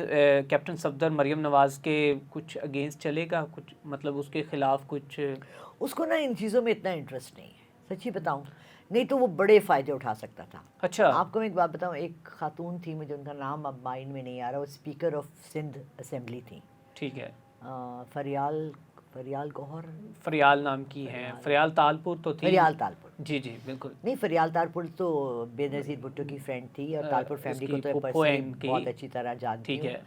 کیپٹن صفدر مریم نواز کے کچھ اگینسٹ چلے گا, کچھ مطلب اس کے خلاف کچھ؟ اس کو نا ان چیزوں میں اتنا انٹرسٹ نہیں ہے, سچی بتاؤں, نہیں تو وہ بڑے فائدے اٹھا سکتا تھا. اچھا, آپ کو میں ایک بات بتاؤں, ایک خاتون تھی, مجھے ان کا نام اب مائنڈ میں نہیں آ رہا, وہ اسپیکر آف سندھ اسمبلی تھی. ٹھیک ہے, فریال گوہر, فریال نام کی ہیں. فریال تالپور تو تھی. فریال تالپور, جی بالکل. نہیں, فریال تالپور تو بے نظیر بھٹو کی فرینڈ تھی, اور تالپور فیملی کو تو پرسنلی بہت اچھی طرح جانتی ہوں. ٹھیک ہے,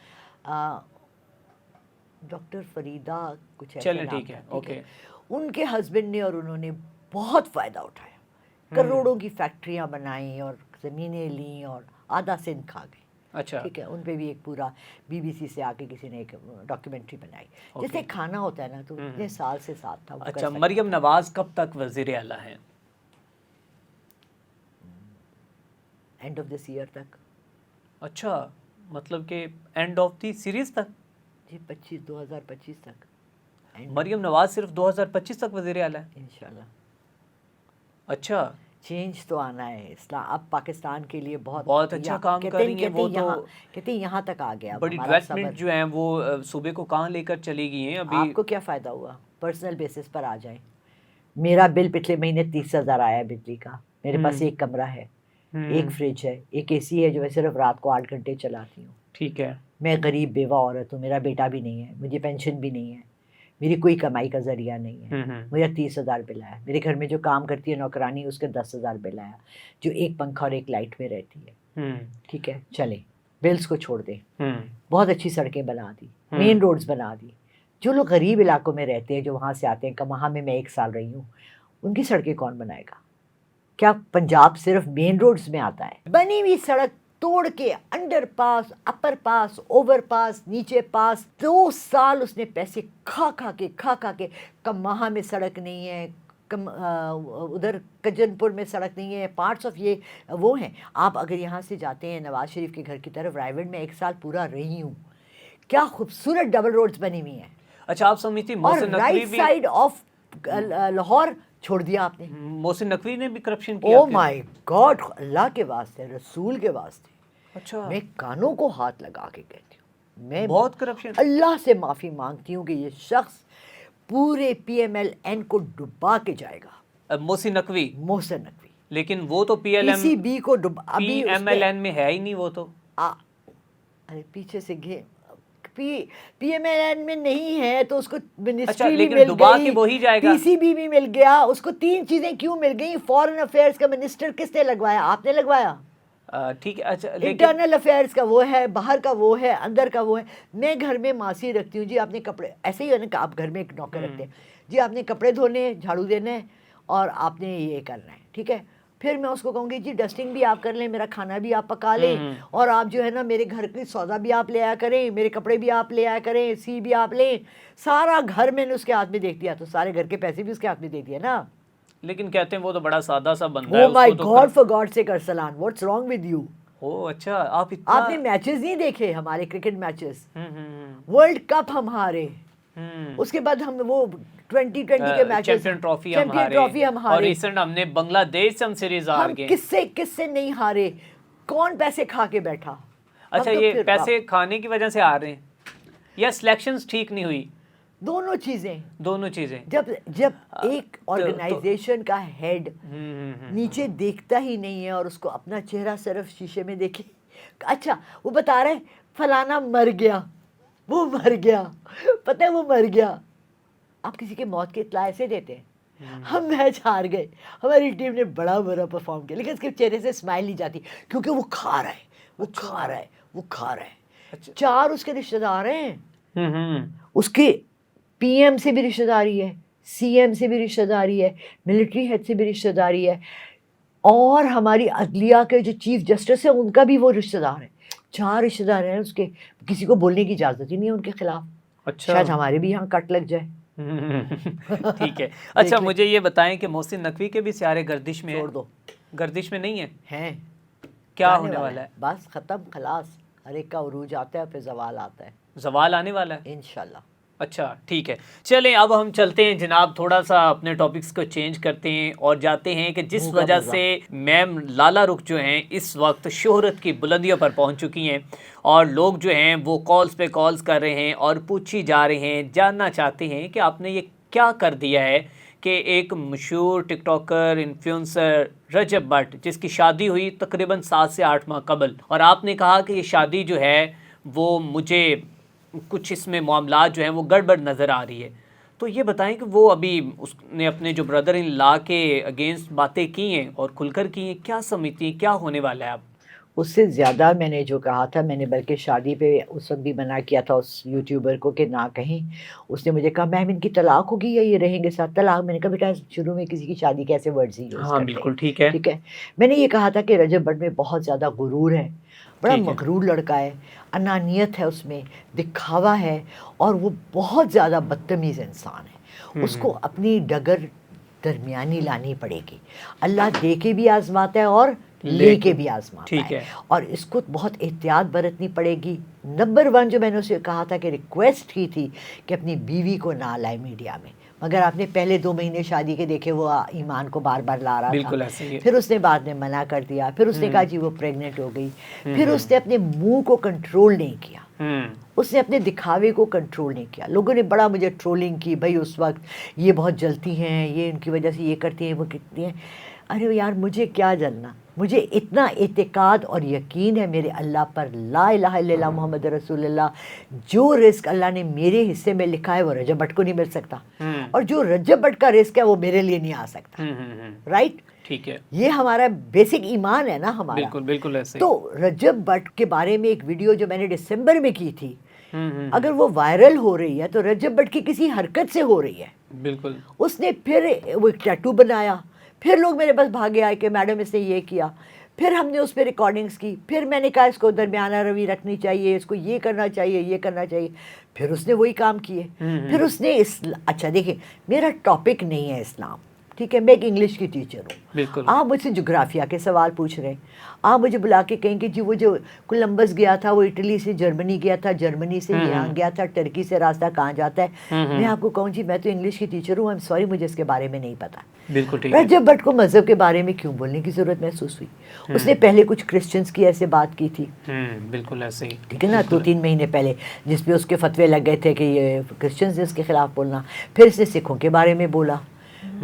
ڈاکٹر فریدہ کچھ ایسا. چلیں ٹھیک ہے, اوکے. ان کے ہسبینڈ نے اور انہوں نے بہت فائدہ اٹھایا, کروڑوں کی فیکٹریاں بنائیں اور زمینیں لیں اور آدھا سندھ کھا گئے. اچھا, ٹھیک ہے, ان پہ بھی ایک پورا BBC سے آ کے کسی نے ایک ڈاکیومنٹری بنائی. جیسے کھانا ہوتا ہے نا, تو اتنے سال سے ساتھ تھا. اچھا, مریم نواز کب تک وزیر اعلیٰ ہیں؟ اینڈ آف دس ایئر تک. اچھا, مطلب کہ اینڈ آف دی سیریز تک؟ جی, 2025 تک. مریم نواز صرف 2025 تک وزیر اعلیٰ ہے انشاءاللہ. اچھا, چینج تو آنا ہے. اسلام اب پاکستان کے لیے بہت اچھا کام کر رہی ہیں. وہ تو کہتے ہیں یہاں تک آ گیا. بڑی ڈیولپمنٹ جو ہیں وہ صوبے کو کہاں لے کر چلی گئی ہیں. ابھی آپ کو کیا فائدہ ہوا؟ پرسنل بیسس پر آ جائیں. میرا بل پچھلے مہینے 30,000 آیا بجلی کا. میرے پاس ایک کمرہ ہے, ایک فریج ہے, ایک AC ہے جو میں صرف رات کو 8 گھنٹے چلاتی ہوں. ٹھیک ہے, میں غریب بیوہ عورت ہوں, میرا بیٹا بھی نہیں ہے, مجھے پینشن بھی نہیں ہے, میری کوئی کمائی کا ذریعہ نہیں ہے. مجھے 30,000 بل آیا. میرے گھر میں جو کام کرتی ہے نوکرانی, اس کے 10,000 بل آیا, جو ایک پنکھا اور ایک لائٹ میں رہتی ہے. ٹھیک ہے, چلیں بلز کو چھوڑ دیں. بہت اچھی سڑکیں بنا دی, مین روڈز بنا دی, جو لوگ غریب علاقوں میں رہتے ہیں، جو وہاں سے آتے ہیں، وہاں میں 1 سال رہی ہوں، ان کی سڑکیں کون بنائے گا؟ کیا پنجاب صرف مین روڈز میں آتا ہے؟ بنی ہوئی سڑک توڑ کے انڈر پاس، اپر پاس، اوور پاس، نیچے پاس، 2 سال اس نے پیسے کھا کے کماہا میں سڑک نہیں ہے، ادھر کجن پور میں سڑک نہیں ہے، پارٹس آف یہ وہ ہیں. آپ اگر یہاں سے جاتے ہیں نواز شریف کے گھر کی طرف، رائے گڑھ میں 1 سال پورا رہی ہوں، کیا خوبصورت ڈبل روڈز بنی ہوئی ہیں. اچھا آپ سمجھتی اور محسن نقوی رائٹ بھی، سائڈ آف لاہور چھوڑ دیا آپ نے. محسن نقوی نے بھی کرپشن کیا؟ او مائی گاڈ، اللہ کے واسطے، رسول کے واسطے، اچھا میں کانوں کو ہاتھ لگا کے کہتی ہوں، میں بہت کرپشن. اللہ سے معافی مانگتی ہوں کہ یہ شخص پورے پی ایم ایل این کو ڈبا کے جائے گا. محسن نقوی، محسن نقوی، لیکن وہ تو P L P M C B کو پی ایم ایل این میں ہے ہی نہیں. وہ تو ارے پیچھے سے پی ایم ایل این میں نہیں ہے تو اس کو منسٹری بھی لیکن مل ڈبا گئی، کے وہی جائے گا. پی سی بی بھی مل گیا. اس کو 3 چیزیں کیوں مل گئی؟ فارن افیئرس کا منسٹر کس نے لگوایا؟ آپ نے لگوایا. ٹھیک ہے. اچھا لیکن انٹرنل افیئرس کا وہ ہے، باہر کا وہ ہے، اندر کا وہ ہے. میں گھر میں ماسی رکھتی ہوں جی، آپ نے کپڑے ایسے ہی ہے نا کہ آپ گھر میں ایک نوکر رکھتے ہیں جی، آپ نے کپڑے دھونے ہیں، جھاڑو دینا ہے، اور آپ نے یہ کرنا ہے، ٹھیک ہے. پھر میں اس کو کہوں گی جی ڈسٹنگ بھی آپ کر لیں، میرا کھانا بھی آپ پکا لیں، اور آپ جو ہے نا میرے گھر کی سودا بھی آپ لے آیا کریں، میرے کپڑے بھی آپ لے آیا کریں، سی بھی آپ لیں. سارا گھر میں نے اس کے ہاتھ میں دیکھ دیا، تو سارے گھر کے پیسے بھی اس کے ہاتھ میں دے دیا نا. لیکن کہتے ہیں وہ تو بڑا سادہ سا بندہ ہے. Oh my God, for God sake Arslan, what's wrong with you? اچھا آپ نے میچز نہیں دیکھے ہمارے کرکٹ میچز؟ ورلڈ کپ ہم ہارے، اس کے بعد ہم وہ 2020 کے میچز، چیمپئن ٹرافی ہم ہارے، اور ریسنٹ ہم نے بنگلہ دیش سے ہم سیریز ہار گئے. کس سے نہیں ہارے؟ کون پیسے کھا کے بیٹھا؟ اچھا یہ پیسے کھانے کی وجہ سے ہار رہے ہیں یا سلیکشنز ٹھیک نہیں ہوئی؟ دونوں چیزیں. جب ایک آرگنائزیشن کا ہیڈ نیچے دیکھتا ہی نہیں ہے اور اس کو اپنا چہرہ صرف شیشے میں دیکھے، اچھا وہ بتا رہے فلانا مر گیا، وہ مر گیا، پتہ ہے وہ مر گیا. آپ کسی کے موت کی اطلاع ایسے دیتے ہیں؟ ہم میچ ہار گئے، ہماری ٹیم نے بڑا برا پرفارم کیا، لیکن اس کے چہرے سے اسمائل نہیں جاتی کیونکہ وہ کھا رہا ہے، وہ کھا رہا ہے، وہ کھا رہا ہے. 4 اس کے رشتہ دار ہیں، اس کے پی ایم سے بھی رشتہ داری ہے، سی ایم سے بھی رشتہ داری ہے، ملٹری ہیڈ سے بھی رشتہ داری ہے، اور ہماری عدلیہ کے جو چیف جسٹس ہیں ان کا بھی وہ رشتہ دار ہے. 4 رشتہ دار ہیں اس کے، کسی کو بولنے کی اجازت ہی نہیں ہے ان کے خلاف. شاید ہمارے بھی یہاں کٹ لگ جائے. ٹھیک ہے. اچھا مجھے یہ بتائیں کہ محسن نقوی کے بھی سیارے گردش میں ہیں؟ چھوڑ دو، گردش میں نہیں ہیں. کیا ہونے والا ہے؟ بس ختم، خلاص. ہر ایک کا عروج آتا ہے، پھر زوال آتا ہے. زوال آنے والا ہے انشاءاللہ. اچھا ٹھیک ہے. چلیں اب ہم چلتے ہیں جناب، تھوڑا سا اپنے ٹاپکس کو چینج کرتے ہیں اور جاتے ہیں کہ جس وجہ سے میم لالا رخ جو ہیں اس وقت شہرت کی بلندیوں پر پہنچ چکی ہیں، اور لوگ جو ہیں وہ کالز پہ کالز کر رہے ہیں اور پوچھی جا رہے ہیں، جاننا چاہتے ہیں کہ آپ نے یہ کیا کر دیا ہے کہ ایک مشہور ٹک ٹاکر انفلوئنسر رجب بٹ، جس کی شادی ہوئی تقریباً 7 سے 8 ماہ قبل، اور آپ نے کہا کہ یہ شادی جو ہے وہ مجھے کچھ اس میں معاملات جو ہیں وہ گڑبڑ نظر آ رہی ہے. تو یہ بتائیں کہ وہ ابھی اس نے اپنے جو بردر ان لا کے اگینسٹ باتیں کی ہیں اور کھل کر کی ہیں، کیا سمجھتی ہیں کیا ہونے والا ہے اب؟ اس سے زیادہ میں نے جو کہا تھا، میں نے بلکہ شادی پہ اس وقت بھی منع کیا تھا اس یوٹیوبر کو کہ نہ کہیں. اس نے مجھے کہا میم ان کی طلاق ہوگی یا یہ رہیں گے ساتھ؟ طلاق. میں نے کہا بیٹا شروع میں کسی کی شادی کے ایسے ورڈز ہی یوز کرتے ہیں. بالکل ٹھیک ہے. ٹھیک ہے. میں نے یہ کہا تھا کہ رجب بٹ میں بہت زیادہ غرور ہے، بڑا مغرور لڑکا ہے، انانیت ہے اس میں، دکھاوا ہے، اور وہ بہت زیادہ بدتمیز انسان ہے. اس کو اپنی ڈگر درمیانی لانی پڑے گی. اللہ دے کے بھی آزماتا ہے اور لے کے بھی آزماتا ہے، اور اس کو بہت احتیاط برتنی پڑے گی. نمبر 1 جو میں نے اسے کہا تھا کہ ریکویسٹ کی تھی کہ اپنی بیوی کو نہ لائے میڈیا میں، مگر آپ نے پہلے 2 مہینے شادی کے دیکھے وہ ایمان کو بار بار لا رہا تھا. پھر اس نے بعد میں منع کر دیا، پھر اس نے کہا جی وہ پریگننٹ ہو گئی. پھر اس نے اپنے منہ کو کنٹرول نہیں کیا، اس نے اپنے دکھاوے کو کنٹرول نہیں کیا. لوگوں نے بڑا مجھے ٹرولنگ کی، بھائی اس وقت یہ بہت جلتی ہیں، یہ ان کی وجہ سے یہ کرتی ہیں، وہ کتنی ہیں. ارے یار مجھے کیا جلنا، مجھے اتنا اعتقاد اور یقین ہے میرے اللہ پر، لا الہ الا اللہ محمد رسول اللہ. جو رزق اللہ نے میرے حصے میں لکھا ہے وہ رجب بٹ کو نہیں مل سکتا، اور جو رجب بٹ کا رزق ہے وہ میرے لیے نہیں آ سکتا. رائٹ؟ ٹھیک ہے. یہ ہمارا بیسک ایمان ہے نا ہمارا. بالکل بالکل ایسے. تو رجب بٹ کے بارے میں ایک ویڈیو جو میں نے دسمبر میں کی تھی اگر وہ وائرل ہو رہی ہے تو رجب بٹ کی کسی حرکت سے ہو رہی ہے. بالکل. اس نے پھر وہ ایک ٹیٹو بنایا, پھر لوگ میرے پاس بھاگے آئے کہ میڈم اس نے یہ کیا, پھر ہم نے اس پہ ریکارڈنگز کی, پھر میں نے کہا اس کو درمیانہ روی رکھنی چاہیے, اس کو یہ کرنا چاہیے, یہ کرنا چاہیے, پھر اس نے وہی کام کیے. پھر اس نے اچھا دیکھیں میرا ٹاپک نہیں ہے اسلام, ٹھیک ہے, میں ایک انگلش کی ٹیچر ہوں. بالکل. آپ مجھ سے جغرافیہ کے سوال پوچھ رہے ہیں, آپ مجھے بلا کے کہیں کہ جی وہ جو کولمبس گیا تھا وہ اٹلی سے جرمنی گیا تھا, جرمنی سے یہاں گیا تھا, ٹرکی سے راستہ کہاں جاتا ہے, میں آپ کو کہوں جی میں تو انگلش کی ٹیچر ہوں, سوری مجھے اس کے بارے میں نہیں پتا. بالکل ٹھیک ہے. رجب بٹ کو مذہب کے بارے میں کیوں بولنے کی ضرورت محسوس ہوئی؟ اس نے پہلے کچھ کرسچنس کی ایسے بات کی تھی, بالکل ایسے ہی, ٹھیک ہے نا, 2-3 مہینے پہلے, جس پہ اس کے فتوے لگ گئے تھے کہ یہ کرسچنز اس کے خلاف بولنا. پھر اس نے سکھوں کے بارے میں بولا,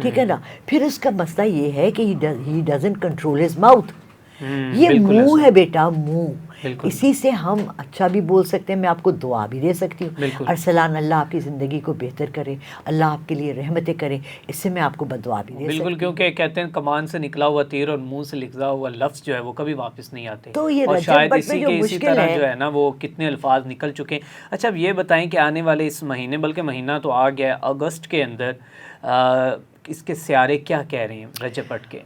ٹھیک ہے نا. پھر اس کا مسئلہ یہ ہے کہ he doesn't control his mouth. یہ منہ ہے بیٹا, منہ, اسی سے ہم اچھا بھی بول سکتے ہیں. میں آپ کو دعا بھی دے سکتی ہوں, ارسلان اللہ آپ کی زندگی کو بہتر کرے, اللہ آپ کے لیے رحمتیں کرے, اس سے میں آپ کو بدعا بھی دے سکتی ہوں. بالکل, کیونکہ کہتے ہیں کمان سے نکلا ہوا تیر اور منہ سے لکھا ہوا لفظ جو ہے وہ کبھی واپس نہیں آتے, تو یہ اور شاید اسی کے اسی طرح ہے جو ہے نا وہ کتنے الفاظ نکل چکے ہیں. اچھا اب یہ بتائیں کہ آنے والے اس مہینے, بلکہ مہینہ تو آ گیا ہے, اگست کے اندر اس کے سیارے کیا کہہ رہے ہیں رجب بٹ کے؟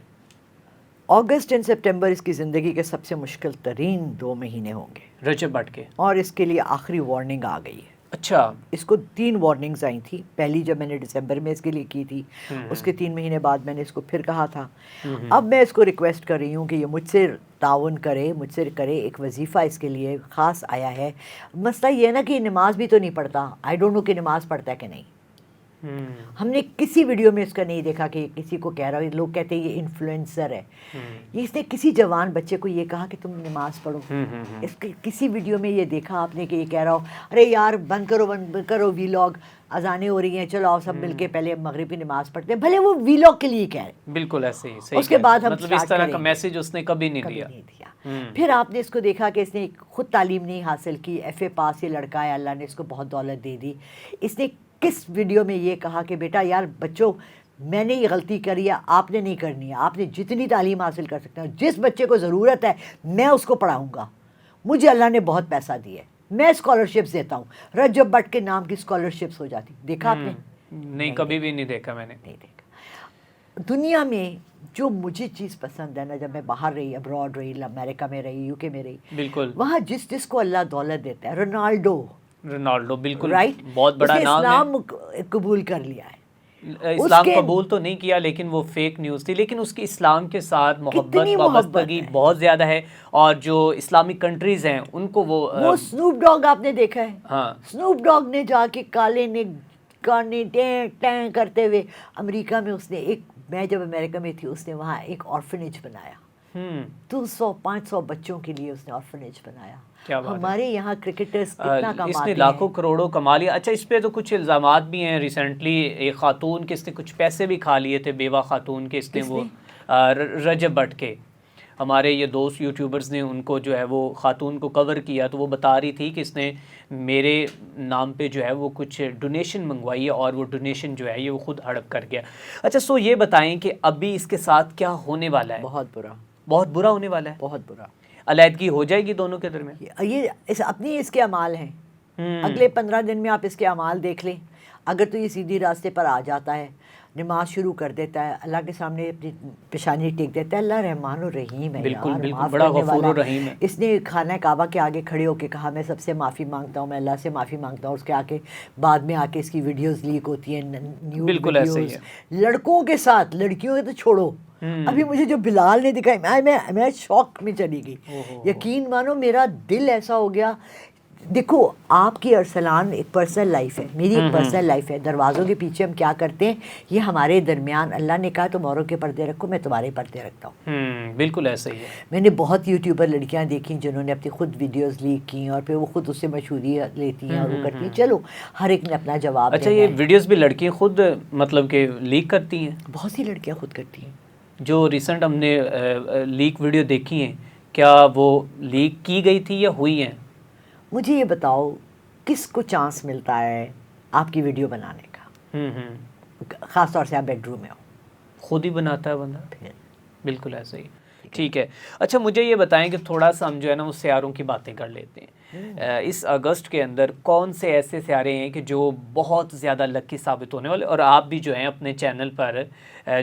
اگست اینڈ سپٹمبر اس کی زندگی کے سب سے مشکل ترین 2 مہینے ہوں گے رجب بٹ کے, اور اس کے لیے آخری وارننگ آ گئی ہے. اچھا, اس کو 3 وارننگز آئی تھی. پہلی جب میں نے دسمبر میں اس کے لیے کی تھی, اس کے 3 مہینے بعد میں نے اس کو پھر کہا تھا. اب میں اس کو ریکویسٹ کر رہی ہوں کہ یہ مجھ سے تعاون کرے, مجھ سے کرے, ایک وظیفہ اس کے لیے خاص آیا ہے. مسئلہ یہ ہے نا کہ نماز بھی تو نہیں پڑھتا, آئی ڈونٹ نو کہ نماز پڑھتا ہے کہ نہیں. ہم نے کسی ویڈیو میں اس کا نہیں دیکھا کہ کسی کو کہہ رہا ہے, لوگ کہتے ہیں یہ انفلوئنسر ہے. اس نے کسی جوان بچے کو یہ کہا کہ تم نماز پڑھو. اس کے کسی ویڈیو میں یہ دیکھا آپ نے کہ یہ کہہ رہا ہو ارے یار بند کرو ویلاگ, اذانیں ہو رہی ہیں, چلو آؤ سب مل کے پہلے مغرب کی نماز پڑھتے ہیں. بھلے وہ ویلاگ کے لیے کہہ رہے, بالکل ایسے ہی, صحیح. اس کے بعد ہم مطلب اس طرح کا میسج اس نے کبھی نہیں دیا. پھر آپ نے اس کو دیکھا کہ اس نے خود تعلیم نہیں حاصل کی, FA پاس, یہ لڑکا ہے, اللہ نے اس کو بہت دولت دے دی. اس نے کس ویڈیو میں یہ کہا کہ بیٹا یار بچوں میں نے یہ غلطی کری ہے, آپ نے نہیں کرنی ہے, آپ نے جتنی تعلیم حاصل کر سکتے ہیں, جس بچے کو ضرورت ہے میں اس کو پڑھاؤں گا, مجھے اللہ نے بہت پیسہ دیا ہے, میں اسکالرشپس دیتا ہوں. رجب بٹ کے نام کی اسکالرشپس ہو جاتی. دیکھا آپ نے؟ نہیں, کبھی بھی نہیں دیکھا میں نے. نہیں دیکھا. دنیا میں جو مجھے چیز پسند ہے نا, جب میں باہر رہی, ابراڈ رہی, امریکہ میں رہی, UK میں رہی, بالکل, وہاں جس کو اللہ دولت دیتا ہے, رونالڈو, بالکل رائٹ, بہت بڑا نام ہے, اسلام قبول کر لیا ہے. اسلام قبول تو نہیں کیا, لیکن وہ فیک نیوز تھی, لیکن اس کی اسلام کے ساتھ محبت وابستگی بہت زیادہ ہے. اور جو اسلامک کنٹریز ہیں ان کو وہ سنوپ ڈاگ آپ نے دیکھا ہے, ہاں, سنوپ ڈاگ نے جا کے کالے نے گانے ٹیں کرتے ہوئے امریکہ میں, اس نے ایک, میں جب امریکہ میں تھی, اس نے وہاں ایک آرفنیج بنایا, 200-500 بچوں کے لیے اس نے آرفنیج بنایا. ہمارے یہاں کرکٹرز کتنا کماتے ہیں, اس نے لاکھوں کروڑوں کما لیا. اچھا اس پہ تو کچھ الزامات بھی ہیں ریسنٹلی, ایک خاتون کے اس نے کچھ پیسے بھی کھا لیے تھے, بیوہ خاتون کے, اس نے وہ رجب بٹ کے, ہمارے یہ دوست یوٹیوبرز نے ان کو جو ہے وہ خاتون کو کور کیا, تو وہ بتا رہی تھی کہ اس نے میرے نام پہ جو ہے وہ کچھ ڈونیشن منگوائی ہے, اور وہ ڈونیشن جو ہے یہ وہ خود ہڑپ کر گیا. اچھا سو یہ بتائیں کہ ابھی اس کے ساتھ کیا ہونے والا ہے؟ بہت برا ہونے والا ہے, بہت برا. علیحدگی ہو جائے گی دونوں کے درمیان. یہ اپنی اس کے اعمال ہیں, اگلے 15 دن میں آپ اس کے اعمال دیکھ لیں. اگر تو یہ سیدھی راستے پر آ جاتا ہے, نماز شروع کر دیتا ہے, اللہ کے سامنے اپنی پیشانی ٹیک دیتا ہے, اللہ رحمان الرحیم ہے, بالکل بالکل بڑا غفور الرحیم ہے. اس نے خانہ کعبہ کے آگے کھڑے ہو کے کہا میں سب سے معافی مانگتا ہوں, میں اللہ سے معافی مانگتا ہوں. اس کے آگے بعد میں آ کے اس کی ویڈیوز لیک ہوتی ہیں, بالکل ایسے ہی ہے, لڑکوں کے ساتھ, لڑکیوں کے تو چھوڑو. ابھی مجھے جو بلال نے دکھائی, میں شوق میں چلی گئی, یقین مانو میرا دل ایسا ہو گیا. دیکھو آپ کی ارسلان ایک پرسنل لائف ہے, میری ایک پرسنل لائف ہے. دروازوں کے پیچھے ہم کیا کرتے ہیں یہ ہمارے درمیان, اللہ نے کہا تم اوروں کے پردے رکھو, میں تمہارے پردے رکھتا ہوں. بالکل ایسا ہی ہے. میں نے بہت یوٹیوبر لڑکیاں دیکھیں جنہوں نے اپنی خود ویڈیوز لیک کی, اور پھر وہ خود اس سے مشہوری لیتی ہیں اور وہ کرتی ہیں. چلو ہر ایک نے اپنا جواب. اچھا یہ ویڈیوز بھی لڑکیاں خود مطلب کہ لیک کرتی ہیں؟ بہت سی لڑکیاں خود کرتی ہیں. جو ریسنٹ ہم نے لیک ویڈیو دیکھی ہیں, کیا وہ لیک کی گئی تھی یا ہوئی ہیں؟ مجھے یہ بتاؤ کس کو چانس ملتا ہے آپ کی ویڈیو بنانے کا, خاص طور سے آپ بیڈ روم میں ہو, خود ہی بناتا ہے بندہ. بالکل ایسا ہی. ٹھیک ہے. اچھا مجھے یہ بتائیں کہ تھوڑا سا ہم جو ہے نا وہ سیاروں کی باتیں کر لیتے ہیں. اس اگست کے اندر کون سے ایسے سیارے ہیں کہ جو بہت زیادہ لکی ثابت ہونے والے, اور آپ بھی جو ہیں اپنے چینل پر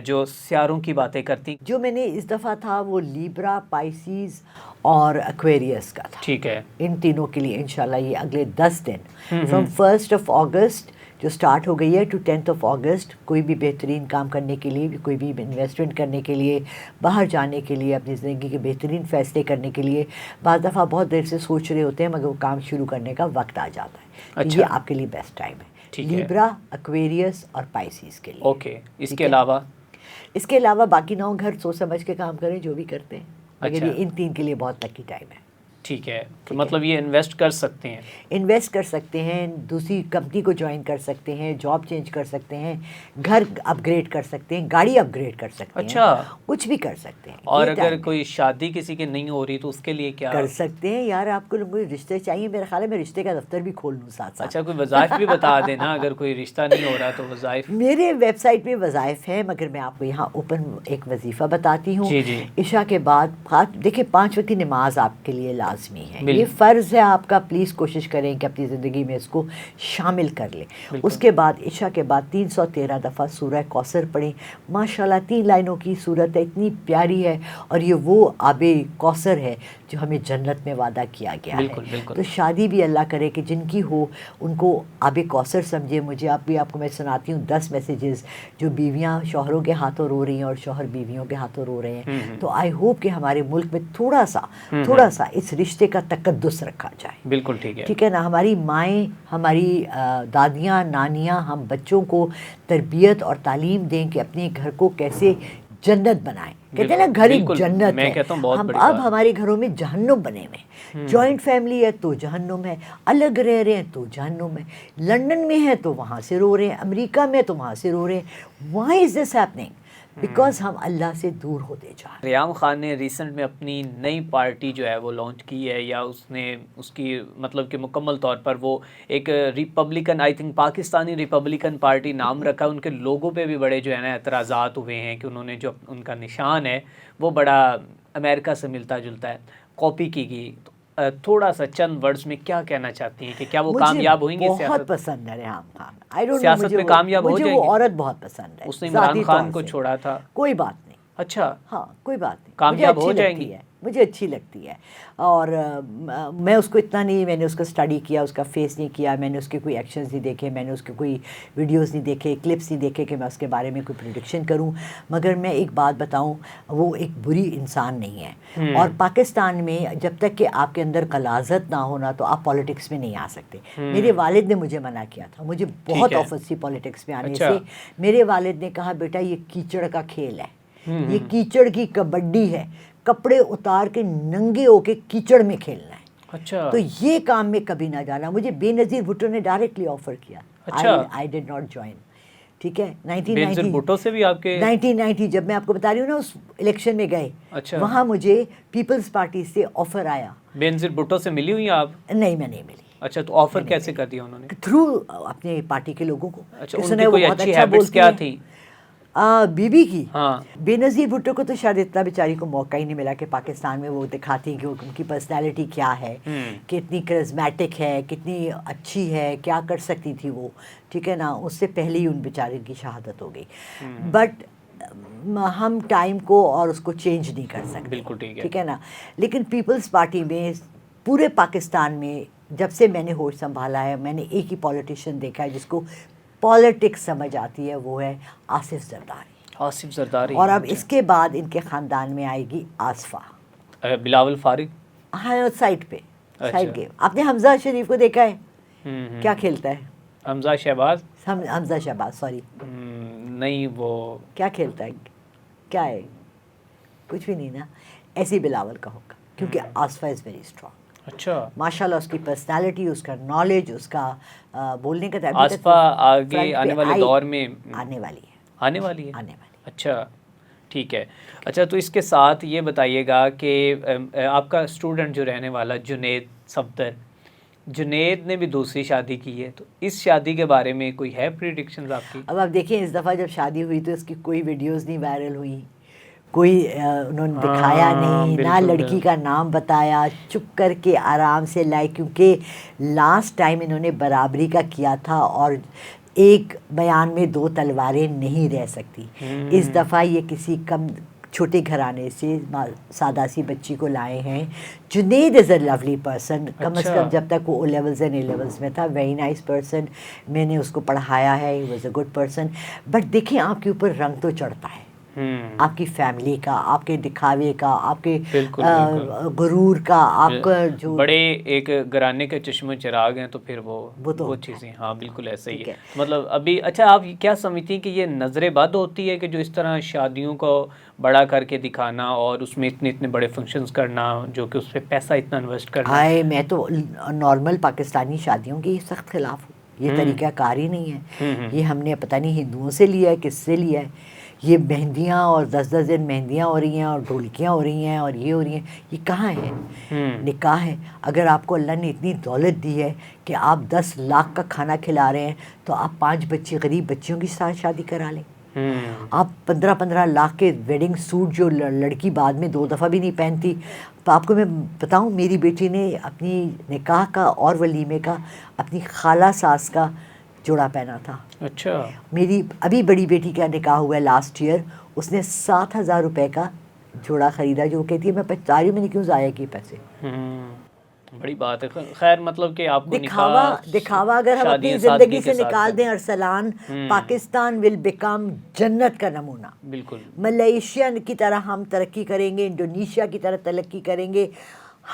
جو سیاروں کی باتیں کرتی. جو میں نے اس دفعہ تھا وہ لیبرا, پائسیز اور ایکویریس کا تھا. ٹھیک ہے. ان تینوں کے لیے انشاءاللہ یہ اگلے 10 دن فرام 1 اگست جو سٹارٹ ہو گئی ہے ٹو 10 اگست, کوئی بھی بہترین کام کرنے کے لیے, کوئی بھی انویسٹمنٹ کرنے کے لیے, باہر جانے کے لیے, اپنی زندگی کے بہترین فیصلے کرنے کے لیے, بعض دفعہ بہت دیر سے سوچ رہے ہوتے ہیں مگر وہ کام شروع کرنے کا وقت آ جاتا ہے. اچھا. یہ آپ کے لیے بیسٹ ٹائم ہے, لیبرا, ایکویریس اور پائسیز کے لیے. اوکے. اس کے علاوہ اس کے علاوہ باقی 9 گھر سوچ سمجھ کے کام کریں جو بھی کرتے ہیں, مگر یہ ان 3 کے لیے بہت لکی ٹائم ہے. ٹھیک ہے. مطلب یہ انویسٹ کر سکتے ہیں, انویسٹ کر سکتے ہیں, دوسری کمپنی کو جوائن کر سکتے ہیں, جاب چینج کر سکتے ہیں, گھر اپ گریڈ کر سکتے ہیں, گاڑی اپ گریڈ کر سکتے ہیں. اچھا. کچھ بھی کر سکتے ہیں. اور اگر کوئی شادی کسی کی نہیں ہو رہی تو اس کے لیے کیا کر سکتے ہیں؟ یار آپ کو کوئی رشتے چاہیے, میرا خیال ہے میں رشتے کا دفتر بھی کھول لوں ساتھ ساتھ. اچھا کوئی وظائف بھی بتا دینا اگر کوئی رشتہ نہیں ہو رہا تو وظائف. میرے ویب سائٹ پہ وظائف ہیں, مگر میں آپ کو یہاں اوپن ایک وظیفہ بتاتی ہوں. جی. عشاء کے بعد دیکھیں 5 وقت کی نماز آپ کے لیے لازمی ہے, یہ فرض ہے آپ کا. پلیز کوشش کریں کہ اپنی زندگی میں اس کو شامل کر لیں. اس کے بعد عشاء کے بعد 313 دفعہ سورہ کوثر پڑھیں. ماشاءاللہ 3 لائنوں کی صورت ہے, اتنی پیاری ہے, اور یہ وہ آب کوثر ہے جو ہمیں جنت میں وعدہ کیا گیا ہے. تو شادی بھی اللہ کرے کہ جن کی ہو ان کو آب کوثر سمجھے. مجھے آپ کو میں سناتی ہوں 10 میسیجز جو بیویاں شوہروں کے ہاتھوں رو رہی ہیں اور شوہر بیویوں کے ہاتھوں رو رہے ہیں. تو آئی ہوپ کہ ہمارے ملک میں تھوڑا سا اس رشتے کا تقدس رکھا جائے. بالکل ٹھیک ہے. ٹھیک ہے نا. ہماری مائیں, ہماری دادیاں, نانیاں ہم بچوں کو تربیت اور تعلیم دیں کہ اپنے گھر کو کیسے جنت بنائیں. کہتے ہیں نا گھر ایک جنت ہے, ہم اب ہمارے گھروں میں جہنم بنے ہوئے. جوائنٹ فیملی ہے تو جہنم ہے, الگ رہ رہے ہیں تو جہنم ہے, لنڈن میں ہے تو وہاں سے رو رہے ہیں, امریکہ میں تو وہاں سے رو رہے ہیں. Why is this happening? Because ہم اللہ سے دور ہوتے جا رہے ہیں. ریام خان نے ریسنٹ میں اپنی نئی پارٹی جو ہے وہ لانچ کی ہے, یا اس کی مطلب کہ مکمل طور پر وہ ایک Republican, I think Pakistani Republican party نام رکھا. ان کے لوگوں پہ بھی بڑے جو ہے نا اعتراضات ہوئے ہیں کہ انہوں نے جو ان کا نشان ہے وہ بڑا امریکہ سے ملتا جلتا ہے, کاپی کی گئی. تھوڑا سا چند ورڈز میں کیا کہنا چاہتی ہیں کہ کیا وہ کامیاب ہوئیں گے؟ بہت پسند ہے ریحام خان, سیاست میں کامیاب ہو جائیں گے. مجھے وہ عورت بہت پسند ہے. اس نے عمران خان کو چھوڑا تھا. کوئی بات نہیں. اچھا. ہاں کوئی بات نہیں, کامیاب ہو جائیں گی. مجھے اچھی لگتی ہے, اور میں اس کو اتنا نہیں, میں نے اس کا اسٹڈی کیا, اس کا فیس نہیں کیا, میں نے اس کے کوئی ایکشنز نہیں دیکھے, میں نے اس کے کوئی ویڈیوز نہیں دیکھے, کلپس نہیں دیکھے کہ میں اس کے بارے میں کوئی پریڈکشن کروں. مگر میں ایک بات بتاؤں, وہ ایک بری انسان نہیں ہے. اور پاکستان میں جب تک کہ آپ کے اندر غلاظت نہ ہونا تو آپ پالیٹکس میں نہیں آ سکتے. میرے والد نے مجھے منع کیا تھا, مجھے بہت آفت تھی پالیٹکس میں آنے سے. میرے والد نے کہا بیٹا یہ کیچڑ کا کھیل ہے, یہ کیچڑ کی کبڈی ہے, کپڑے اتار کے ننگے ہو کے کیچڑ میں کھیلنا ہے. اچھا. تو یہ کام میں کبھی نہ جانا. مجھے بے نظیر بھٹو نے ڈائریکٹلی آفر کیا. آئی ڈڈ ناٹ جوائن. ٹھیک ہے. 1990 جب میں آپ کو بتا رہی ہوں نا اس الیکشن میں گئے, وہاں مجھے پیپلز پارٹی سے آفر آیا. بینظیر بھٹو سے ملی ہوئی آپ؟ نہیں, میں نہیں ملی. اچھا, تو آفر کیسے کر دیا انہوں نے؟ تھرو اپنے پارٹی کے لوگوں کو. اچھا, ان کی کوئی اچھی ہیبٹس کیا تھی؟ بی بی کی. ہاں. بے نظیر بھٹو کو تو شاید اتنا بیچاری کو موقع ہی نہیں ملا کہ پاکستان میں وہ دکھاتی کہ ان کی پرسنالٹی کیا ہے, کتنی کرزمیٹک ہے, کتنی اچھی ہے, کیا کر سکتی تھی وہ. ٹھیک ہے نا. اس سے پہلے ہی ان بیچارے کی شہادت ہو گئی. بٹ ہم ٹائم کو اور اس کو چینج نہیں کر سکتے. بالکل ٹھیک ہے نا. لیکن پیپلز پارٹی میں پورے پاکستان میں جب سے میں نے ہوش سنبھالا ہے, میں نے ایک ہی پولیٹیشین دیکھا ہے جس کو پالیٹکس سمجھ آتی ہے, وہ ہے آصف زرداری. آصف زرداری. اور اب اس کے بعد ان کے خاندان میں آئے گی آصفہ. بلاول فارغ. ہاں, سائٹ پہ, سائٹ گیم. آپ نے حمزہ شریف کو دیکھا ہے کیا کھیلتا ہے؟ حمزہ شہباز. حمزہ شہباز, سوری. نہیں, وہ کیا کھیلتا ہے, کیا ہے؟ کچھ بھی نہیں نا. ایسے بلاول کا ہوگا کیونکہ آصفہ از ویری اسٹرانگ. اچھا. ماشاءاللہ اس کی پرسنالٹی, اس کا نالج, اس کا بولنے کا طریقہ. آصفہ آگے آنے والے دور میں آنے والی ہے. آنے والی ہے. اچھا ٹھیک ہے. اچھا, تو اس کے ساتھ یہ بتائیے گا کہ آپ کا اسٹوڈنٹ جو رہنے والا جنید صفدر, جنید نے بھی دوسری شادی کی ہے, تو اس شادی کے بارے میں کوئی ہے پریڈکشنز آپ کی؟ اب آپ دیکھیں, اس دفعہ جب شادی ہوئی تو اس کی کوئی ویڈیوز نہیں وائرل ہوئی, کوئی انہوں نے دکھایا نہیں، نہ لڑکی کا نام بتایا، چپ کر کے آرام سے لائے، کیونکہ لاسٹ ٹائم انہوں نے برابری کا کیا تھا اور ایک بیان میں دو تلواریں نہیں رہ سکتی. اس دفعہ یہ کسی کم چھوٹے گھرانے سے سادہ سی بچی کو لائے ہیں. جنید از اے لولی پرسن، کم از کم جب تک وہ O levels and A levels میں تھا، ویری نائس پرسن. میں نے اس کو پڑھایا ہے، he was a good person. But دیکھیں آپ کے اوپر رنگ تو چڑھتا ہے، آپ کی فیملی کا، آپ کے دکھاوے کا، آپ کے غرور کا، آپ کا جو بڑے ایک گھرانے کے چشم چراغ ہیں، تو پھر وہ چیزیں. ہاں بالکل ایسا ہی ہے. مطلب ابھی اچھا آپ کیا سمجھتی ہیں کہ یہ نظر بد ہوتی ہے کہ جو اس طرح شادیوں کو بڑا کر کے دکھانا اور اس میں اتنے بڑے فنکشنز کرنا، جو کہ اس پہ پیسہ اتنا انویسٹ کرنا؟ میں تو نارمل پاکستانی شادیوں کی سخت خلاف ہوں. یہ طریقہ کار ہی نہیں ہے. یہ ہم نے پتہ نہیں ہندوؤں سے لیا ہے، کس سے لیا ہے. یہ مہندیاں اور 10 دن مہندیاں ہو رہی ہیں اور ڈھولکیاں ہو رہی ہیں اور یہ ہو رہی ہیں. یہ کہاں ہے؟ نکاح ہے. اگر آپ کو اللہ نے اتنی دولت دی ہے کہ آپ 10 لاکھ کا کھانا کھلا رہے ہیں، تو آپ 5 بچے غریب بچیوں کے ساتھ شادی کرا لیں. آپ 15 لاکھ کے ویڈنگ سوٹ جو لڑکی بعد میں 2 دفعہ بھی نہیں پہنتی. تو آپ کو میں بتاؤں، میری بیٹی نے اپنی نکاح کا اور ولیمے کا اپنی خالہ ساس کا جوڑا پہنا تھا. اچھا. میری ابھی بڑی بیٹی کا نکاح ہوا ہے لاسٹ ایئر، اس نے 7,000 روپے کا جوڑا خریدا، جو کہتی ہے میں پچاری میں نے کیوں ضائع کیے پیسے. بڑی بات ہے. خیر مطلب کہ آپ کو دکھاوا اگر ہم اپنی زندگی سے نکال دیں، ارسلان، پاکستان ول بیکم جنت کا نمونہ. بالکل. ملیشیا کی طرح ہم ترقی کریں گے، انڈونیشیا کی طرح ترقی کریں گے.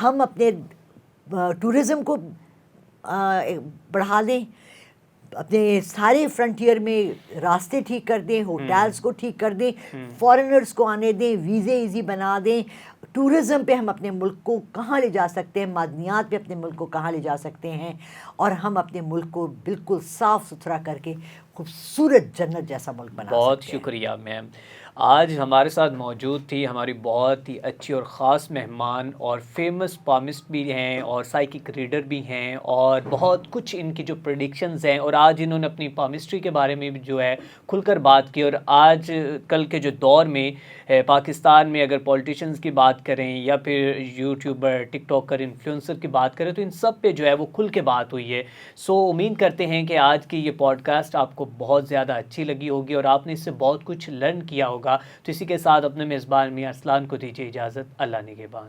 ہم اپنے ٹورزم کو بڑھا دیں، اپنے سارے فرنٹیئر میں راستے ٹھیک کر دیں، ہوٹلز کو ٹھیک کر دیں، فارنرز کو آنے دیں، ویزے ایزی بنا دیں. ٹورزم پہ ہم اپنے ملک کو کہاں لے جا سکتے ہیں، معدنیات پہ اپنے ملک کو کہاں لے جا سکتے ہیں، اور ہم اپنے ملک کو بالکل صاف ستھرا کر کے خوبصورت جنت جیسا ملک بنا سکتے ہیں. بہت شکریہ میم. آج ہمارے ساتھ موجود تھی ہماری بہت ہی اچھی اور خاص مہمان، اور فیمس پامسٹ بھی ہیں اور سائیکک ریڈر بھی ہیں، اور بہت کچھ ان کی جو پریڈکشنز ہیں، اور آج انہوں نے اپنی پامسٹری کے بارے میں بھی جو ہے کھل کر بات کی. اور آج کل کے جو دور میں پاکستان میں اگر پولیٹیشنز کی بات کریں یا پھر یوٹیوبر، ٹک ٹاکر، انفلوئنسر کی بات کریں، تو ان سب پہ جو ہے وہ کھل کے بات ہوئی ہے. سو امید کرتے ہیں کہ آج کی یہ پوڈ کاسٹ آپ کو بہت زیادہ اچھی لگی ہوگی اور آپ نے اس سے بہت کچھ لرن کیا ہوگا. تو اسی کے ساتھ اپنے میزبان میاں ارسلان کو دیجیے اجازت. اللہ نگہبان.